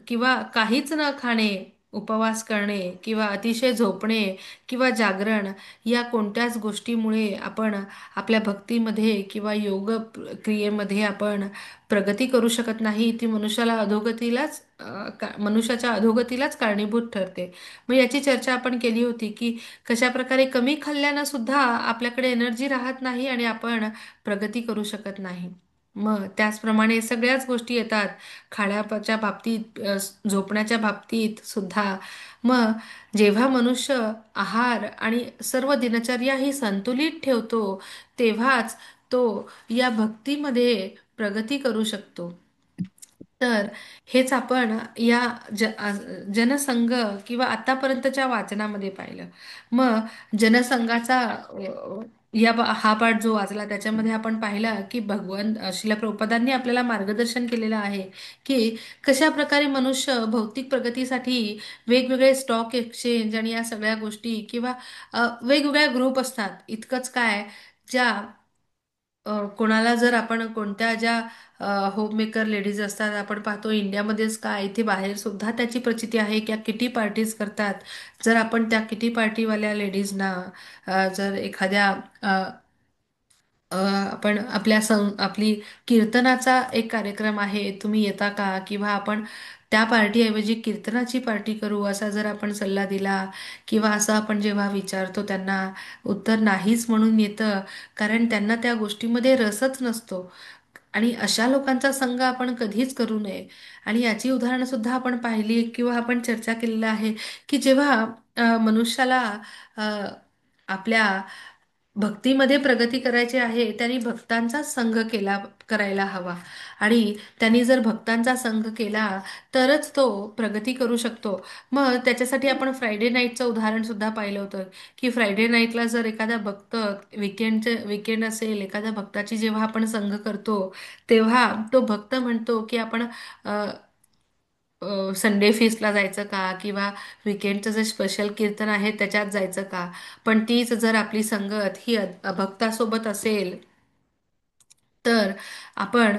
[SPEAKER 1] किंवा काहीच न खाणे, उपवास करणे किंवा अतिशय झोपणे किंवा जागरण या कोणत्याच गोष्टीमुळे आपण आपल्या भक्तीमध्ये किंवा क्रियेमध्ये आपण प्रगती करू शकत नाही. ती मनुष्याच्या अधोगतीलाच कारणीभूत ठरते. मग याची चर्चा आपण केली होती की कशा प्रकारे कमी खाल्ल्यानं सुद्धा आपल्याकडे एनर्जी राहत नाही आणि आपण प्रगती करू शकत नाही. मग त्याचप्रमाणे सगळ्याच गोष्टी येतात खाण्याच्या बाबतीत, झोपण्याच्या बाबतीत सुद्धा. मग जेव्हा मनुष्य आहार आणि सर्व दिनचर्या ही संतुलित ठेवतो, तेव्हाच तो या भक्तीमध्ये प्रगती करू शकतो. तर हेच आपण या जनसंघ किंवा आतापर्यंतच्या वाचनामध्ये पाहिलं. मग जनसंघाचा हा पाठ जो वाचला त्याच्यामध्ये आपण पाहिला की शिला प्रभुपादांनी आपल्याला मार्गदर्शन केलेलं आहे की कशा प्रकारे मनुष्य भौतिक प्रगतीसाठी वेगवेगळे स्टॉक एक्सचेंज आणि या सगळ्या गोष्टी किंवा वेगवेगळ्या ग्रुप असतात. इतकंच काय, ज्या कोणाला जर आपण कोणत्या ज्या होममेकर लेडीज असतात, आपण पाहतो इंडियामध्येच का इथे बाहेर सुद्धा त्याची प्रचिती आहे की किटी पार्टीज करतात. जर आपण त्या किटी पार्टीवाल्या लेडीजना जर एखाद्या आपण आपली कीर्तनाचा एक कार्यक्रम आहे, तुम्ही येता का, किंवा आपण त्या पार्टीऐवजी कीर्तनाची पार्टी करू असा जर आपण सल्ला दिला, किंवा असं आपण जेव्हा विचारतो त्यांना उत्तर नाहीच म्हणून येतं, कारण त्यांना त्या गोष्टीमध्ये रसच नसतो. आणि अशा लोकांचा संग आपण कधीच करू नये. आणि याची उदाहरणं सुद्धा आपण पाहिली किंवा आपण चर्चा केलेलं आहे की जेव्हा मनुष्याला अ, आपल्या भक्तीमध्ये प्रगती करायची आहे, त्यांनी भक्तांचा संघ करायला हवा. आणि त्यांनी जर भक्तांचा संघ केला तरच तो प्रगती करू शकतो. मग त्याच्यासाठी आपण फ्रायडे नाईटचं उदाहरण सुद्धा पाहिलं होतं की फ्रायडे नाईटला जर एखादा भक्त, वीकेंड असेल, एखाद्या भक्ताची जेव्हा आपण संघ करतो तेव्हा तो भक्त म्हणतो की आपण संडे फीस्टला जायचं का, किंवा विकेंडचं जे स्पेशल कीर्तन आहे त्याच्यात जायचं का. पण तीच जर आपली संगत ही भक्तासोबत असेल तर आपण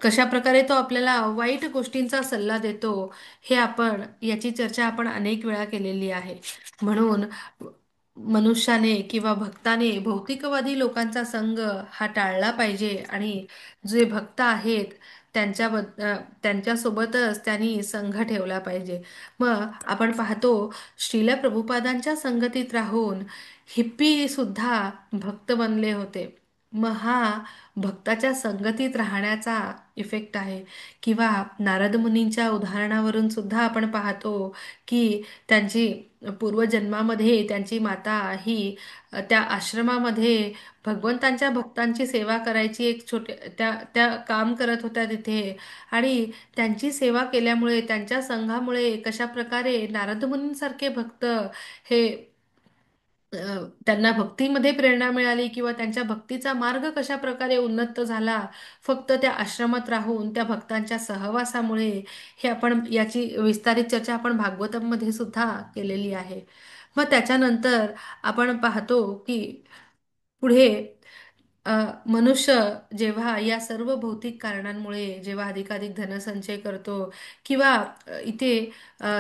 [SPEAKER 1] कशा प्रकारे तो आपल्याला वाईट गोष्टींचा सल्ला देतो, हे आपण याची चर्चा आपण अनेक वेळा केलेली आहे. म्हणून मनुष्याने किंवा भक्ताने भौतिकवादी लोकांचा संग हा टाळला पाहिजे. आणि जे भक्त आहेत त्यांच्यासोबतच त्यांनी संघ ठेवला पाहिजे. मग आपण पाहतो श्रील प्रभुपादांच्या संगतीत राहून हिप्पी सुद्धा भक्त बनले होते. मग हा भक्ताच्या संगतीत राहण्याचा इफेक्ट आहे. किंवा नारद मुनींच्या उदाहरणावरून सुद्धा आपण पाहतो की त्यांची पूर्वजन्मामध्ये त्यांची माता ही त्या आश्रमामध्ये भगवंतांच्या भक्तांची सेवा करायची, एक छोटे त्या त्या काम करत होत्या तिथे. आणि त्यांची सेवा केल्यामुळे, त्यांच्या संघामुळे कशा प्रकारे नारद मुनींसारखे भक्त हे त्यांना भक्तीमध्ये प्रेरणा मिळाली, किंवा त्यांच्या भक्तीचा मार्ग कशा प्रकारे उन्नत झाला फक्त त्या आश्रमात राहून त्या भक्तांच्या सहवासामुळे, हे आपण याची विस्तारित चर्चा आपण भागवतमध्ये सुद्धा केलेली आहे. मग त्याच्यानंतर आपण पाहतो की पुढे अ, मनुष्य जेव्हा या सर्व भौतिक कारणांमुळे जेव्हा अधिकाधिक धनसंचय करतो, किंवा इथे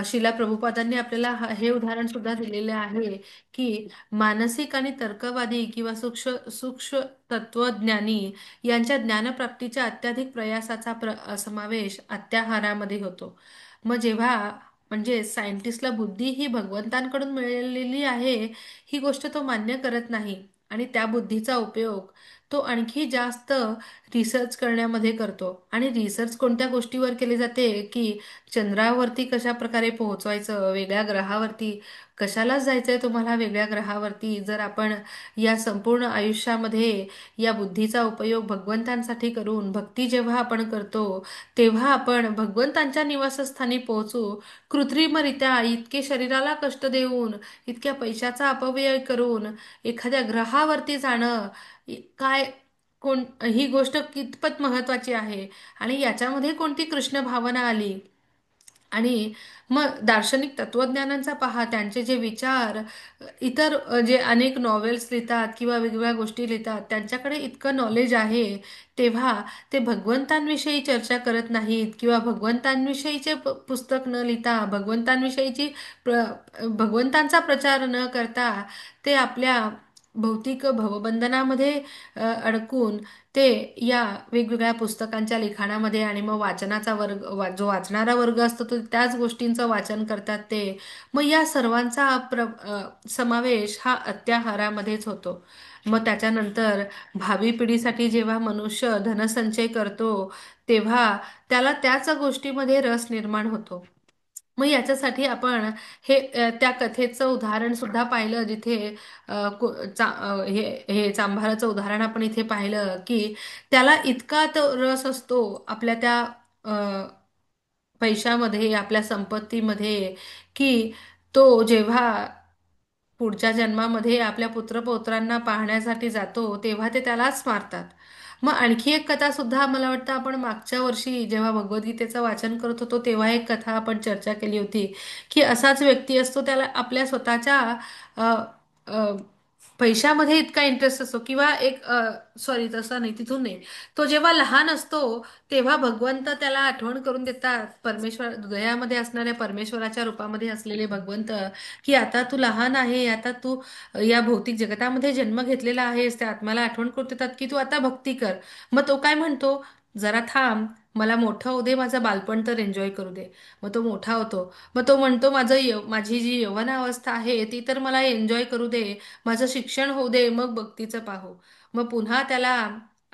[SPEAKER 1] शिला प्रभुपादांनी आपल्याला हे उदाहरण सुद्धा दिलेले आहे की मानसिक आणि तर्कवादी किंवा सूक्ष्म सूक्ष्म तत्वज्ञानी यांच्या ज्ञानप्राप्तीच्या अत्याधिक प्रयासाचा समावेश अत्याहारामध्ये होतो. मग जेव्हा म्हणजे सायंटिस्टला बुद्धी ही भगवंतांकडून मिळालेली आहे, ही गोष्ट तो मान्य करत नाही. आणि त्या बुद्धीचा उपयोग तो आणखी जास्त रिसर्च करण्यामध्ये करतो. आणि रिसर्च कोणत्या गोष्टीवर केली जाते की चंद्रावरती कशा प्रकारे पोहोचवायचं, वेगळ्या ग्रहावरती कशालाच जायचंय तुम्हाला, वेगळ्या ग्रहावरती जर आपण या संपूर्ण आयुष्यामध्ये या बुद्धीचा उपयोग भगवंतांसाठी करून भक्ती जेव्हा आपण करतो तेव्हा आपण भगवंतांच्या निवासस्थानी पोहोचू. कृत्रिमरित्या इतके शरीराला कष्ट देऊन, इतक्या पैशाचा अपव्यय करून एखाद्या ग्रहावरती जाणं काय, ही गोष्ट कितपत महत्वाची आहे. आणि याच्यामध्ये कोणती कृष्ण भावना आली. आणि मग दार्शनिक तत्वज्ञानांचा पहा, त्यांचे जे विचार, इतर जे अनेक नॉवेल्स लिहितात किंवा वेगवेगळ्या गोष्टी लिहितात, त्यांच्याकडे इतकं नॉलेज आहे, तेव्हा ते भगवंतांविषयी चर्चा करत नाहीत, किंवा भगवंतांविषयीचे पुस्तक न लिहिता, भगवंतांचा प्रचार न करता ते आपल्या भौतिक भवबंधनामध्ये अडकून ते या वेगवेगळ्या पुस्तकांच्या लिखाणामध्ये, आणि मग वाचनाचा वर्ग जो वाचणारा वर्ग असतो तो त्याच गोष्टींचं वाचन करतात ते. मग या सर्वांचा समावेश हा अत्याहारामध्येच होतो. मग त्याच्यानंतर भावी पिढीसाठी जेव्हा मनुष्य धनसंचय करतो तेव्हा त्याला त्याच गोष्टीमध्ये रस निर्माण होतो. मग याच्यासाठी आपण त्या कथेचं उदाहरण सुद्धा पाहिलं, जिथे हे चांभाराचं उदाहरण आपण इथे पाहिलं की त्याला इतका तो रस असतो आपल्या त्या अ, पैशामध्ये, आपल्या संपत्तीमध्ये, की तो जेव्हा पुढच्या जन्मामध्ये आपल्या पुत्रपौत्रांना पाहण्यासाठी जातो तेव्हा ते त्यालाच मारतात. मग आणखी एक कथा सुद्धा मला वाटतं आपण मागच्या वर्षी जेव्हा भगवद्गीतेचं वाचन करत होतो तेव्हा एक कथा आपण चर्चा केली होती की असाच व्यक्ती असतो, त्याला आपल्या स्वतःच्या पैशामध्ये इतका इंटरेस्ट असतो किंवा एक सॉरी तसं नाही, तिथून नाही. तो जेव्हा लहान असतो तेव्हा भगवंत त्याला आठवण करून देतात, परमेश्वर हृदयामध्ये असणाऱ्या परमेश्वराच्या रूपामध्ये असलेले भगवंत, की आता तू लहान आहे, आता तू या भौतिक जगतामध्ये जन्म घेतलेला आहेस, त्या आत्म्याला आठवण करून देतात की तू आता भक्ती कर. मग तो काय म्हणतो, जरा थांब, मला मोठं होऊ दे, माझं बालपण तर एन्जॉय करू दे. मग तो मोठा होतो. मग तो म्हणतो माझी जी यौवनावस्था आहे ती तर मला एन्जॉय करू दे, माझं शिक्षण होऊ दे, मग भक्तीचं पाहू. मग पुन्हा त्याला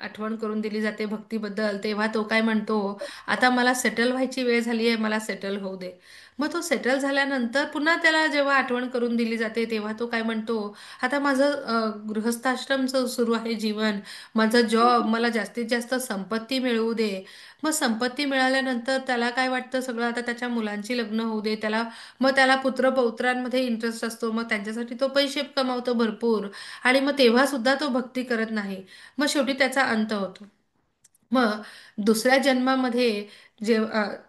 [SPEAKER 1] आठवण करून दिली जाते भक्तीबद्दल, तेव्हा तो काय म्हणतो, आता मला सेटल व्हायची वेळ झाली आहे, मला सेटल होऊ दे. मग तो सेटल झाल्यानंतर पुन्हा त्याला जेव्हा आठवण करून दिली जाते तेव्हा तो काय म्हणतो, आता माझं गृहस्थाश्रमचं सुरू आहे जीवन, माझा जॉब, मला जास्तीत जास्त संपत्ती मिळवू दे. मग संपत्ती मिळाल्यानंतर त्याला काय वाटतं, सगळं आता त्याच्या मुलांची लग्न होऊ दे त्याला. मग त्याला पुत्र पौत्रांमध्ये इंटरेस्ट असतो, मग त्यांच्यासाठी तो पैसे कमावतो भरपूर. आणि मग तेव्हा सुद्धा तो भक्ती करत नाही. मग शेवटी त्याचा अंत होतो. मग दुसऱ्या जन्मामध्ये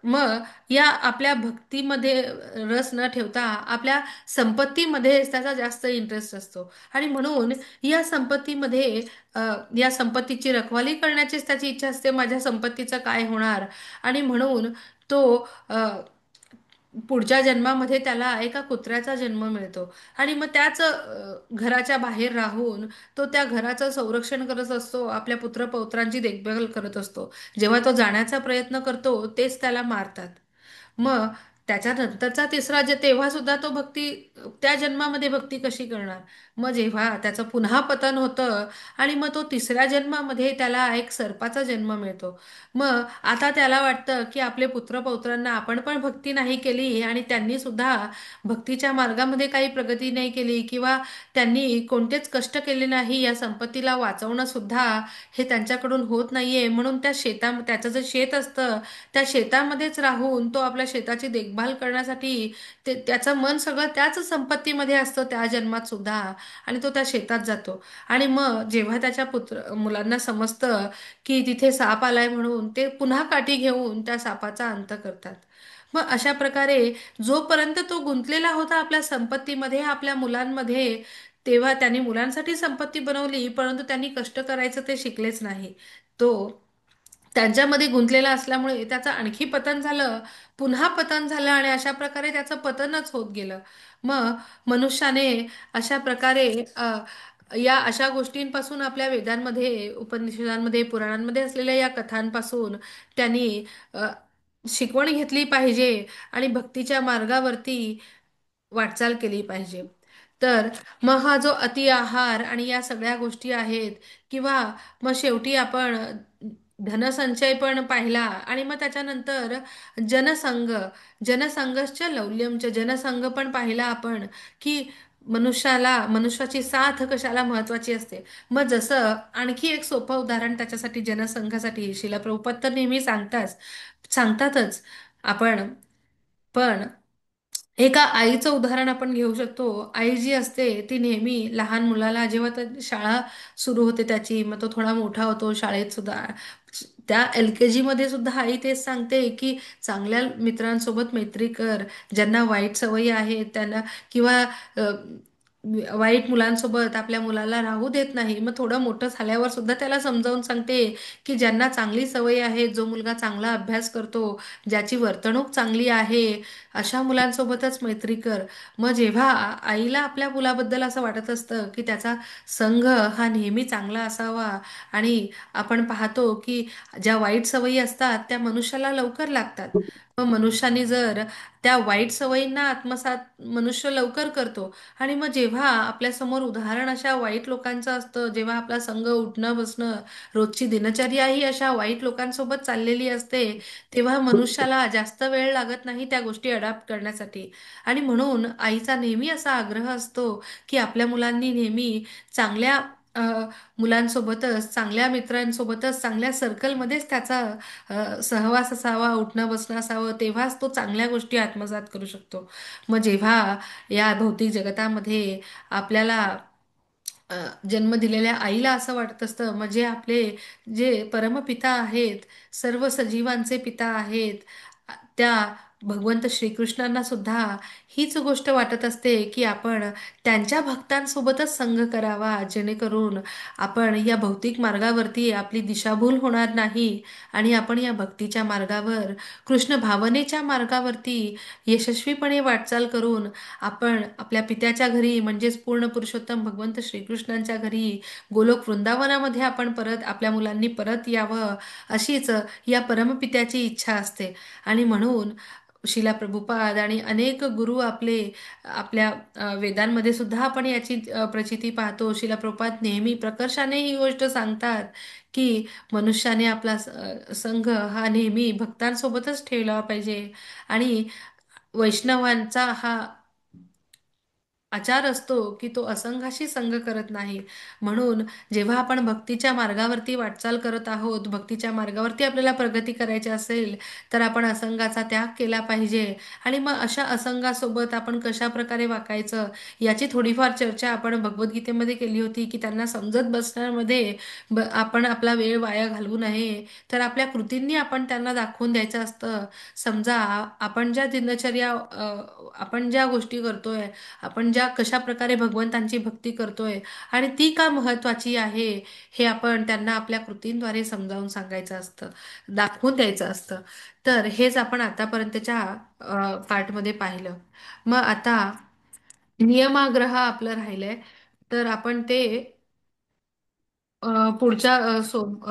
[SPEAKER 1] मग या आपल्या भक्तीमध्ये रस न ठेवता आपल्या संपत्तीमध्ये त्याचा जास्त इंटरेस्ट असतो. आणि म्हणून या संपत्तीमध्ये अ, या संपत्तीची रखवाली करण्याचीच त्याची इच्छा असते, माझ्या संपत्तीचं काय होणार. आणि म्हणून तो पुढच्या जन्मामध्ये त्याला एका कुत्र्याचा जन्म मिळतो. आणि मग त्याच घराच्या बाहेर राहून तो त्या घराचं संरक्षण करत असतो, आपल्या पुत्रपौत्रांची देखभाल करत असतो. जेव्हा तो जाण्याचा प्रयत्न करतो तेच त्याला मारतात. मग त्याच्यानंतरचा तिसरा जे, तेव्हा सुद्धा तो भक्ती, त्या जन्मामध्ये भक्ती कशी करणार. मग जेव्हा त्याचं पुन्हा पतन होतं आणि मग तो तिसऱ्या जन्मामध्ये त्याला एक सर्पाचा जन्म मिळतो. मग आता त्याला वाटतं की आपले पुत्रपौत्रांना आपण पण भक्ती नाही केली आणि त्यांनी सुद्धा भक्तीच्या मार्गामध्ये काही प्रगती नाही केली, किंवा त्यांनी कोणतेच कष्ट केले नाही या संपत्तीला वाचवणं सुद्धा हे त्यांच्याकडून होत नाहीये. म्हणून त्याचं जे शेत असतं त्या शेतामध्येच राहून तो आपल्या शेताची देखभाल करण्यासाठी त्याचं मन सगळं त्याच संपत्तीमध्ये असतं त्या जन्मात सुद्धा. आणि तो त्या शेतात जातो. आणि मग जेव्हा त्याच्या मुलांना समजतं की तिथे साप आलाय, म्हणून ते पुन्हा काठी घेऊन त्या सापाचा अंत करतात. मग अशा प्रकारे जोपर्यंत तो गुंतलेला होता आपल्या संपत्तीमध्ये, आपल्या मुलांमध्ये, तेव्हा त्यांनी मुलांसाठी संपत्ती बनवली, परंतु त्यांनी कष्ट करायचं ते शिकलेच नाही. तो त्यांच्यामध्ये गुंतलेला असल्यामुळे त्याचं आणखी पतन झालं, पुन्हा पतन झालं, आणि अशा प्रकारे त्याचं पतनच होत गेलं. मग मनुष्याने अशा प्रकारे या अशा गोष्टींपासून, आपल्या वेदांमध्ये, उपनिषदांमध्ये, पुराणांमध्ये असलेल्या या कथांपासून त्यांनी अ, शिकवण घेतली पाहिजे आणि भक्तीच्या मार्गावरती वाटचाल केली पाहिजे. तर मग हा जो अति आहार आणि या सगळ्या गोष्टी आहेत, किंवा मग शेवटी आपण धनसंचय पण पाहिला, आणि मग त्याच्यानंतर जनसंघ, जनसंघश्च लौल्यमच, जनसंघ पण पाहिला आपण, की मनुष्याची साथ कशाला महत्वाची असते. मग जसं आणखी एक सोपं उदाहरण त्याच्यासाठी, जनसंघासाठी शिला प्रभुपाद तर नेहमी सांगतातच. आपण पण एका आईचं उदाहरण आपण घेऊ शकतो. आई जी असते ती नेहमी लहान मुलाला, जेव्हा शाळा सुरू होते त्याची, मग तो थोडा मोठा होतो शाळेत सुद्धा, त्या LKG मध्ये सुद्धा आई तेच सांगते की चांगल्या मित्रांसोबत मैत्री कर, ज्यांना वाईट सवयी आहेत त्यांना, किंवा अ, वाईट मुलांसोबत आपल्या मुलाला राहू देत नाही. मग थोडं मोठं झाल्यावर सुद्धा त्याला समजावून सांगते की ज्यांना चांगली सवय आहे, जो मुलगा चांगला अभ्यास करतो, ज्याची वर्तणूक चांगली आहे, अशा मुलांसोबतच मैत्री कर. मग जेव्हा आईला आपल्या मुलाबद्दल असं वाटत असतं की त्याचा संघ हा नेहमी चांगला असावा, आणि आपण पाहतो की ज्या वाईट सवयी असतात त्या मनुष्याला लवकर लागतात. मग मनुष्याने जर त्या वाईट सवयींना आत्मसात मनुष्य लवकर करतो. आणि मग जेव्हा आपल्यासमोर उदाहरण अशा वाईट लोकांचं असतं, जेव्हा आपला संघ, उठणं बसणं, रोजची दिनचर्या ही अशा वाईट लोकांसोबत चाललेली असते, तेव्हा मनुष्याला जास्त वेळ लागत नाही त्या गोष्टी अडॉप्ट करण्यासाठी. आणि म्हणून आईचा नेहमी असा आग्रह असतो की आपल्या मुलांनी नेहमी चांगल्या अ, मुलांसोबतच, चांगल्या मित्रांसोबतच, चांगल्या सर्कलमध्येच त्याचा सहवास असावा, उठणं बसणं असावं, तेव्हाच तो चांगल्या गोष्टी आत्मसात करू शकतो. मग जेव्हा या भौतिक जगतामध्ये आपल्याला अ, जन्म दिलेल्या आईला असं वाटत असतं, म्हणजे आपले जे परमपिता आहेत, सर्व सजीवांचे पिता आहेत, त्या भगवंत श्रीकृष्णांना सुद्धा हीच गोष्ट वाटत असते की आपण त्यांच्या भक्तांसोबतच संग करावा, जेणेकरून आपण या भौतिक मार्गावरती आपली दिशाभूल होणार नाही आणि आपण या भक्तीच्या मार्गावर, कृष्ण भावनेच्या मार्गावरती यशस्वीपणे वाटचाल करून आपण आपल्या पित्याच्या घरी म्हणजेच पूर्ण पुरुषोत्तम भगवंत श्रीकृष्णांच्या घरी गोलोक वृंदावनामध्ये आपण परत आपल्या मुलांनी परत यावं, अशीच या परमपित्याची इच्छा असते. आणि म्हणून शिला प्रभुपाद आणि अनेक गुरु आपले आपल्या वेदांमध्ये सुद्धा आपण याची प्रचिती पाहतो. शिला प्रभुपाद नेहमी प्रकर्षाने ही गोष्ट सांगतात की मनुष्याने आपला संघ हा नेहमी भक्तांसोबतच ठेवला पाहिजे. आणि वैष्णवांचा हा आचार असतो की तो असंघाशी संग करत नाही. म्हणून जेव्हा आपण भक्तीच्या मार्गावरती वाटचाल करत आहोत, भक्तीच्या मार्गावरती आपल्याला प्रगती करायची असेल, तर आपण असंगाचा त्याग केला पाहिजे. आणि मग अशा असंगासोबत आपण कशा प्रकारे वागायचं याची थोडीफार चर्चा आपण भगवद्गीतेमध्ये केली होती की त्यांना समजत बसण्यामध्ये आपण आपला वेळ वाया घालवू नये, तर आपल्या कृतींनी आपण त्यांना दाखवून द्यायचं असतं. समजा आपण ज्या दिनचर्या आपण ज्या गोष्टी करतोय, आपण ज्या कशा प्रकारे भगवंतांची भक्ती करतोय आणि ती का महत्वाची आहे, हे आपण त्यांना आपल्या कृतींद्वारे समजावून सांगायचं असतं, दाखवून द्यायचं असतं. तर हेच आपण आतापर्यंतच्या पार्टमध्ये पाहिलं. मग आता नियमाग्रह आपलं राहिलंय, तर आपण ते पुढच्या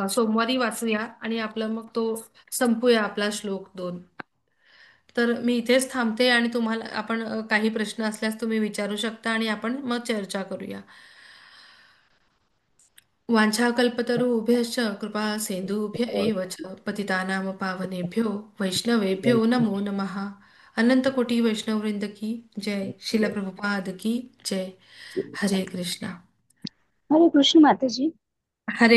[SPEAKER 1] सोमवारी वाचूया आणि आपलं मग तो संपूया आपला श्लोक 2. तर मी इथेच थांबते आणि तुम्हाला आपण काही प्रश्न असल्यास तुम्ही विचारू शकता आणि आपण मग चर्चा करूया. वाञ्छाकल्पतरुभ्यश्च कृपा सिन्धुभ्य एव च पतितानां पावनेभ्यो वैष्णवेभ्यो नमो नमः. अनंत कोटि वैष्णव वृंद की जय, शिल प्रभुपाद की जय. हरे कृष्णा.
[SPEAKER 3] हरे कृष्ण माता जी.
[SPEAKER 1] हरे